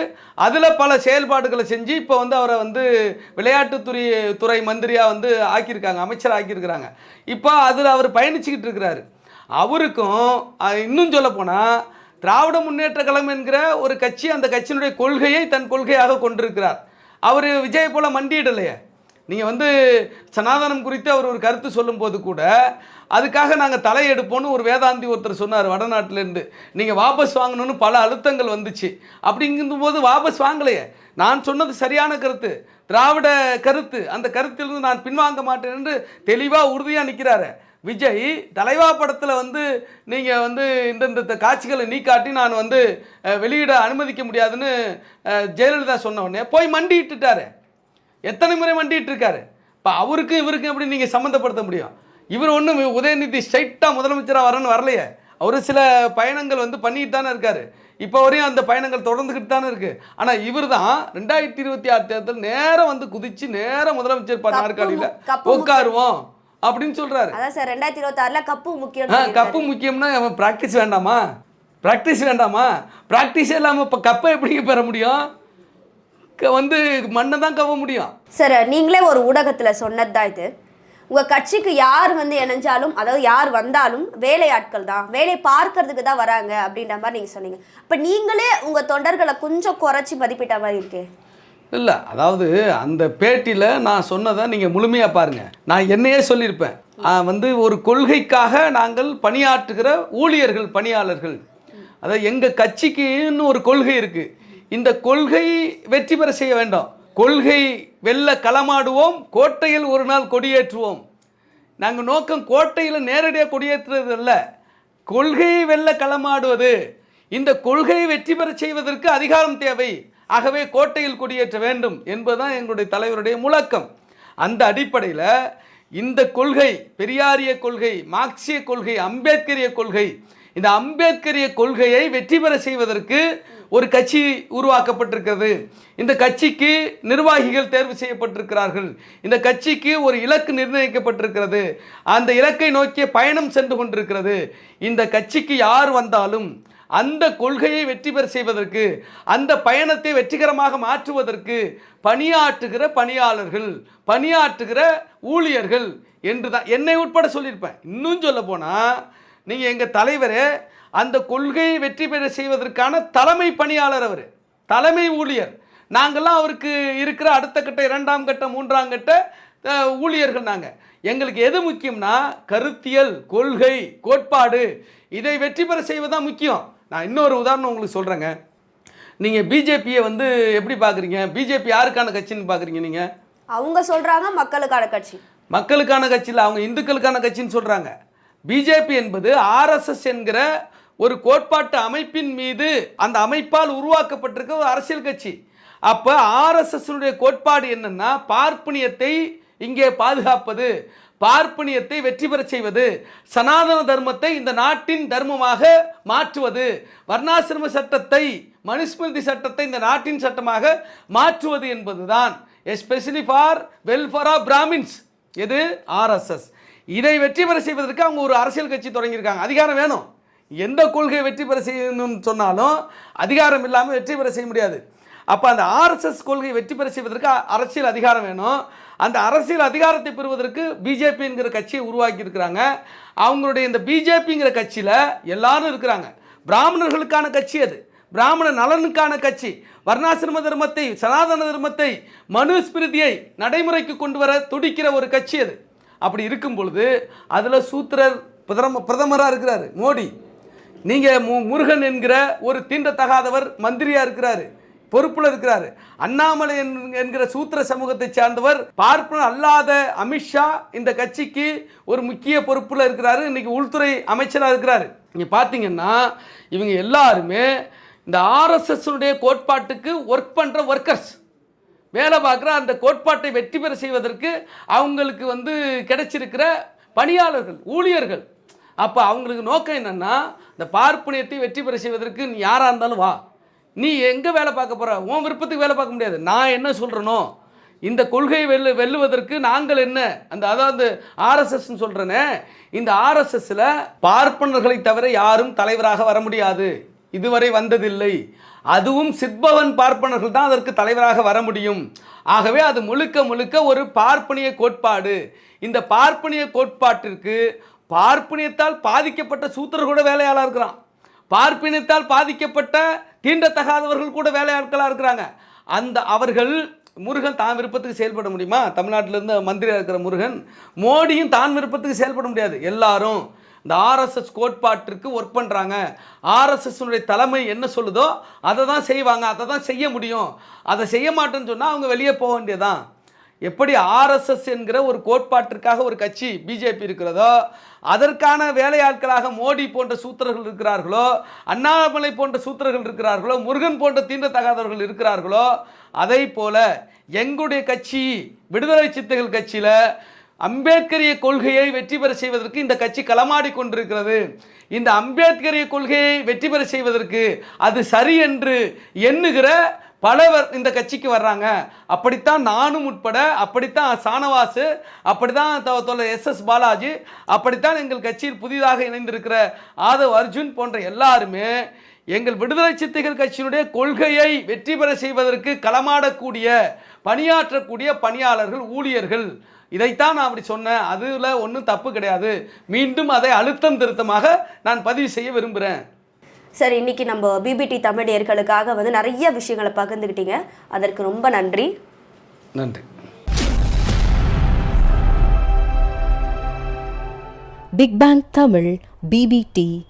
அதில் பல செயல்பாடுகளை செஞ்சு இப்போ வந்து அவரை வந்து விளையாட்டுத்துறை மந்திரியாக வந்து ஆக்கியிருக்காங்க, அமைச்சர் ஆக்கியிருக்கிறாங்க. இப்போ அதில் அவர் பயணிச்சுக்கிட்டு இருக்கிறாரு. அவருக்கும் இன்னும் சொல்லப்போனால் திராவிட முன்னேற்ற கழகம் என்கிற ஒரு கட்சி, அந்த கட்சியினுடைய கொள்கையை தன் கொள்கையாக கொண்டிருக்கிறார். அவர் விஜய் போல் மண்டியிடலையே. நீங்கள் வந்து சனாதனம் குறித்து அவர் ஒரு கருத்து சொல்லும்போது கூட அதுக்காக நாங்கள் தலையெடுப்போன்னு ஒரு வேதாந்தி ஒருத்தர் சொன்னார் வடநாட்டிலேருந்து. நீங்கள் வாபஸ் வாங்கணும்னு பல அழுத்தங்கள் வந்துச்சு. அப்படிங்கும்போது வாபஸ் வாங்கலையே. நான் சொன்னது சரியான கருத்து, திராவிட கருத்து, அந்த கருத்திலிருந்து நான் பின்வாங்க மாட்டேன் என்று தெளிவாக உறுதியாக நிற்கிறாரு. விஜய் தலைவா படத்தில் வந்து நீங்கள் வந்து இந்த காட்சிகளை நீக்காட்டி நான் வந்து வெளியிட அனுமதிக்க முடியாதுன்னு ஜெயலலிதா சொன்ன உடனே போய் மண்டிட்டுட்டாரு. எத்தனை முறை மண்டிட்டு இருக்காரு. இப்போ அவருக்கும் இவருக்கும் எப்படி நீங்கள் சம்மந்தப்படுத்த முடியும்? இவர் ஒன்றும் உதயநிதி ஸ்ட்ரைட்டாக முதலமைச்சராக வரணும்னு வரலையே. அவர் சில பயணங்கள் வந்து பண்ணிட்டு தானே இருக்காரு. இப்போ வரையும் அந்த பயணங்கள் தொடர்ந்துக்கிட்டு தானே இருக்குது. ஆனால் இவர் தான் 2026 தேர்தல் நேரம் வந்து குதிச்சு நேரம் முதலமைச்சர் நாற்காலியில் உட்காருவோம் அப்படின்னு சொல்கிறாரு. அதான் சார் 2026 கப்பு முக்கியம். கப்பு முக்கியம்னா அவன் ப்ராக்டிஸ் வேண்டாமா? ப்ராக்டிஸே இல்லாமல் இப்போ கப்பை எப்படி பெற முடியும்? வந்து மண்ணை தான் கவ முடியும். சார், நீங்களே ஒரு ஊடகத்தில் சொன்னது தான் இது. உங்கள் கட்சிக்கு யார் வந்து இணைஞ்சாலும், அதாவது யார் வந்தாலும் வேலையாட்கள் தான், வேலை பார்க்கறதுக்கு தான் வராங்க அப்படின்ற மாதிரி நீங்கள் சொன்னீங்க. இப்போ நீங்களே உங்கள் தொண்டர்களை கொஞ்சம் குறைச்சி மதிப்பிட்ட மாதிரி இருக்கே. இல்லை, அதாவது அந்த பேட்டியில் நான் சொன்னதை நீங்கள் முழுமையாக பாருங்கள். நான் என்னையே சொல்லியிருப்பேன். வந்து ஒரு கொள்கைக்காக நாங்கள் பணியாற்றுகிற ஊழியர்கள், பணியாளர்கள், அதாவது எங்கள் கட்சிக்குன்னு ஒரு கொள்கை இருக்குது. இந்த கொள்கை வெற்றி பெற செய்ய வேண்டும். கொள்கை வெல்ல களமாடுவோம், கோட்டையில் ஒரு நாள் கொடியேற்றுவோம். நாங்கள் நோக்கம் கோட்டையில் நேரடியாக கொடியேற்றுறது அல்ல, கொள்கையை வெல்ல களமாடுவது. இந்த கொள்கையை வெற்றி பெற செய்வதற்கு அதிகாரம் தேவை. ஆகவே கோட்டையில் கொடியேற்ற வேண்டும் என்பதுதான் எங்களுடைய தலைவருடைய முழக்கம். அந்த அடிப்படையில் இந்த கொள்கை, பெரியாரிய கொள்கை, மார்க்சிய கொள்கை, அம்பேத்கரிய கொள்கை, இந்த அம்பேத்கரிய கொள்கையை வெற்றி பெற செய்வதற்கு ஒரு கட்சி உருவாக்கப்பட்டிருக்கிறது. இந்த கட்சிக்கு நிர்வாகிகள் தேர்வு செய்யப்பட்டிருக்கிறார்கள். இந்த கட்சிக்கு ஒரு இலக்கு நிர்ணயிக்கப்பட்டிருக்கிறது. அந்த இலக்கை நோக்கிய பயணம் சென்று கொண்டிருக்கிறது. இந்த கட்சிக்கு யார் வந்தாலும் அந்த கொள்கையை வெற்றி பெற செய்வதற்கு, அந்த பயணத்தை வெற்றிகரமாக மாற்றுவதற்கு பணியாற்றுகிற பணியாளர்கள், பணியாற்றுகிற ஊழியர்கள் என்று தான் என்னை உட்பட சொல்லியிருப்பேன். இன்னும் சொல்ல போனால் நீங்கள் எங்கள் தலைவரே அந்த கொள்கையை வெற்றி பெற செய்வதற்கான தலைமை பணியாளர், அவர் தலைமை ஊழியர். நாங்கள்லாம் அவருக்கு இருக்கிற அடுத்த கட்ட, 2ஆம் கட்ட, 3ஆம் கட்ட ஊழியர்கள். நாங்கள் எங்களுக்கு எது முக்கியம்னா கருத்தியல், கொள்கை, கோட்பாடு, இதை வெற்றி பெற செய்வதுதான் முக்கியம். நான் இன்னொரு உதாரணம் உங்களுக்கு சொல்கிறேங்க. நீங்கள் பிஜேபியை வந்து எப்படி பார்க்குறீங்க? பிஜேபி யாருக்கான கட்சின்னு பார்க்குறீங்க நீங்கள்? அவங்க சொல்கிறாங்க மக்களுக்கான கட்சி. மக்களுக்கான கட்சியில் அவங்க இந்துக்களுக்கான கட்சின்னு சொல்கிறாங்க. பிஜேபி என்பது ஆர்எஸ்எஸ் என்கிற ஒரு கோட்பாட்டு அமைப்பின் மீது அந்த அமைப்பால் உருவாக்கப்பட்டிருக்க ஒரு அரசியல் கட்சி. அப்போ ஆர்எஸ்எஸ்னுடைய கோட்பாடு என்னன்னா, பார்ப்பனியத்தை இங்கே பாதுகாப்பது, பார்ப்பனியத்தை வெற்றி பெற செய்வது, சனாதன தர்மத்தை இந்த நாட்டின் தர்மமாக மாற்றுவது, வர்ணாசிரம சட்டத்தை, மனுஸ்மிருதி சட்டத்தை இந்த நாட்டின் சட்டமாக மாற்றுவது என்பதுதான், especially for welfare of Brahmins. எது? ஆர்எஸ்எஸ். இதை வெற்றி பெற செய்வதற்கு அவங்க ஒரு அரசியல் கட்சி தொடங்கியிருக்காங்க. அதிகாரம் வேணும். எந்த கொள்கையை வெற்றி பெற செய்யணும்னு சொன்னாலும் அதிகாரம் இல்லாமல் வெற்றி பெற செய்ய முடியாது. அப்போ அந்த ஆர்எஸ்எஸ் கொள்கையை வெற்றி பெற செய்வதற்கு அரசியல் அதிகாரம் வேணும். அந்த அரசியல் அதிகாரத்தை பெறுவதற்கு பிஜேபி என்கிற கட்சியை உருவாக்கி இருக்கிறாங்க. அவங்களுடைய இந்த பிஜேபிங்கிற கட்சியில் எல்லாரும் இருக்கிறாங்க. பிராமணர்களுக்கான கட்சி அது, பிராமண நலனுக்கான கட்சி, வர்ணாசிரம தர்மத்தை, சனாதன தர்மத்தை, மனுஸ்மிருதியை நடைமுறைக்கு கொண்டு வர துடிக்கிற ஒரு கட்சி அது. அப்படி இருக்கும் பொழுது அதில் சூத்திரர் பிரதமராக இருக்கிறாரு மோடி. நீங்கள் முருகன் என்கிற ஒரு தீண்டத்தகாதவர் மந்திரியாக இருக்கிறாரு, பொறுப்பில் இருக்கிறாரு. அண்ணாமலை என்கிற சூத்திர சமூகத்தை சார்ந்தவர், பார்ப்பன அல்லாத அமித்ஷா இந்த கட்சிக்கு ஒரு முக்கிய பொறுப்பில் இருக்கிறாரு, இன்னைக்கு உள்துறை அமைச்சராக இருக்கிறாரு. நீங்கள் பார்த்தீங்கன்னா இவங்க எல்லாருமே இந்த ஆர்எஸ்எஸ்னுடைய கோட்பாட்டுக்கு ஒர்க் பண்ணுற ஒர்க்கர்ஸ், வேலை பார்க்குற அந்த கோட்பாட்டை வெற்றி பெற செய்வதற்கு அவங்களுக்கு கிடைச்சிருக்கிற பணியாளர்கள், ஊழியர்கள். அப்போ அவங்களுக்கு நோக்கம் என்னென்னா, இந்த பார்ப்பனியத்தை வெற்றி பெற செய்வதற்கு நீ யாராக இருந்தாலும் வா, நீ எங்கே வேலை பார்க்க போகிற, உன் விருப்பத்துக்கு வேலை பார்க்க முடியாது, நான் என்ன சொல்கிறேனோ இந்த கொள்கையை வெல்லுவதற்கு நாங்கள் என்ன அதாவது ஆர்எஸ்எஸ்ன்னு சொல்கிறேனே, இந்த ஆர்எஸ்எஸ்ஸில் பார்ப்பனர்களை தவிர யாரும் தலைவராக வர முடியாது, இதுவரை வந்ததில்லை. அதுவும் சித்பவன் பார்ப்பனர்கள் தான் அதற்கு தலைவராக வர முடியும். ஆகவே அது முழுக்க முழுக்க ஒரு பார்ப்பனிய கோட்பாடு. இந்த பார்ப்பனிய கோட்பாட்டிற்கு பார்ப்பனியத்தால் பாதிக்கப்பட்ட சூத்திரர் கூட வேலையாளா இருக்கிறான், பார்ப்பனியத்தால் பாதிக்கப்பட்ட தீண்டத்தகாதவர்கள் கூட வேலையாட்களாக இருக்கிறாங்க. அந்த அவர்கள் முருகன் தான் விருப்பத்துக்கு செயல்பட முடியுமா? தமிழ்நாட்டிலேருந்து மந்திரியாக இருக்கிற முருகன், மோடியும் தான் விருப்பத்துக்கு செயல்பட முடியாது. எல்லாரும் இந்த ஆர்எஸ்எஸ் கோட்பாட்டிற்கு ஒர்க் பண்ணுறாங்க. ஆர்எஸ்எஸ்னுடைய தலைமை என்ன சொல்லுதோ அதை தான் செய்வாங்க, அதை தான் செய்ய முடியும். அதை செய்ய மாட்டேன்னு சொன்னால் அவங்க வெளியே போக வேண்டியதான். எப்படி ஆர்எஸ்எஸ் என்கிற ஒரு கோட்பாட்டிற்காக ஒரு கட்சி பிஜேபி இருக்கிறதோ, அதற்கான வேலையாட்களாக மோடி போன்ற சூத்திரர்கள் இருக்கிறார்களோ, அண்ணாமலை போன்ற சூத்திரர்கள் இருக்கிறார்களோ, முருகன் போன்ற தீண்டத்தகாதவர்கள் இருக்கிறார்களோ, அதை போல எங்களுடைய கட்சி விடுதலை சிறுத்தைகள் கட்சியில் அம்பேத்கரிய கொள்கையை வெற்றி பெற செய்வதற்கு இந்த கட்சி களமாடி கொண்டிருக்கிறது. இந்த அம்பேத்கரிய கொள்கையை வெற்றி பெற செய்வதற்கு அது சரி என்று எண்ணுகிற பலவர் இந்த கட்சிக்கு வர்றாங்க. அப்படித்தான் நானும் உட்பட, அப்படித்தான் சானவாசு, அப்படித்தான் எஸ் பாலாஜி, அப்படித்தான் எங்கள் கட்சியில் புதிதாக இணைந்திருக்கிற ஆதவ் அர்ஜுன் போன்ற எல்லாருமே எங்கள் விடுதலை சிறுத்தைகள் கட்சியினுடைய கொள்கையை வெற்றி பெற செய்வதற்கு களமாடக்கூடிய, பணியாற்றக்கூடிய பணியாளர்கள், ஊழியர்கள். இதைத்தான் நான் அப்படி சொன்னேன். அதில் ஒன்றும் தப்பு கிடையாது. மீண்டும் அதை அழுத்தம் திருத்தமாக நான் பதிவு செய்ய விரும்புகிறேன். சார், இன்னைக்கு நம்ம பிபிடி தமிழ் நேயர்களுக்காக நிறைய விஷயங்களை பகிர்ந்துக்கிட்டீங்க. அதற்கு ரொம்ப நன்றி. நன்றி. Big bang Tamil, PPT.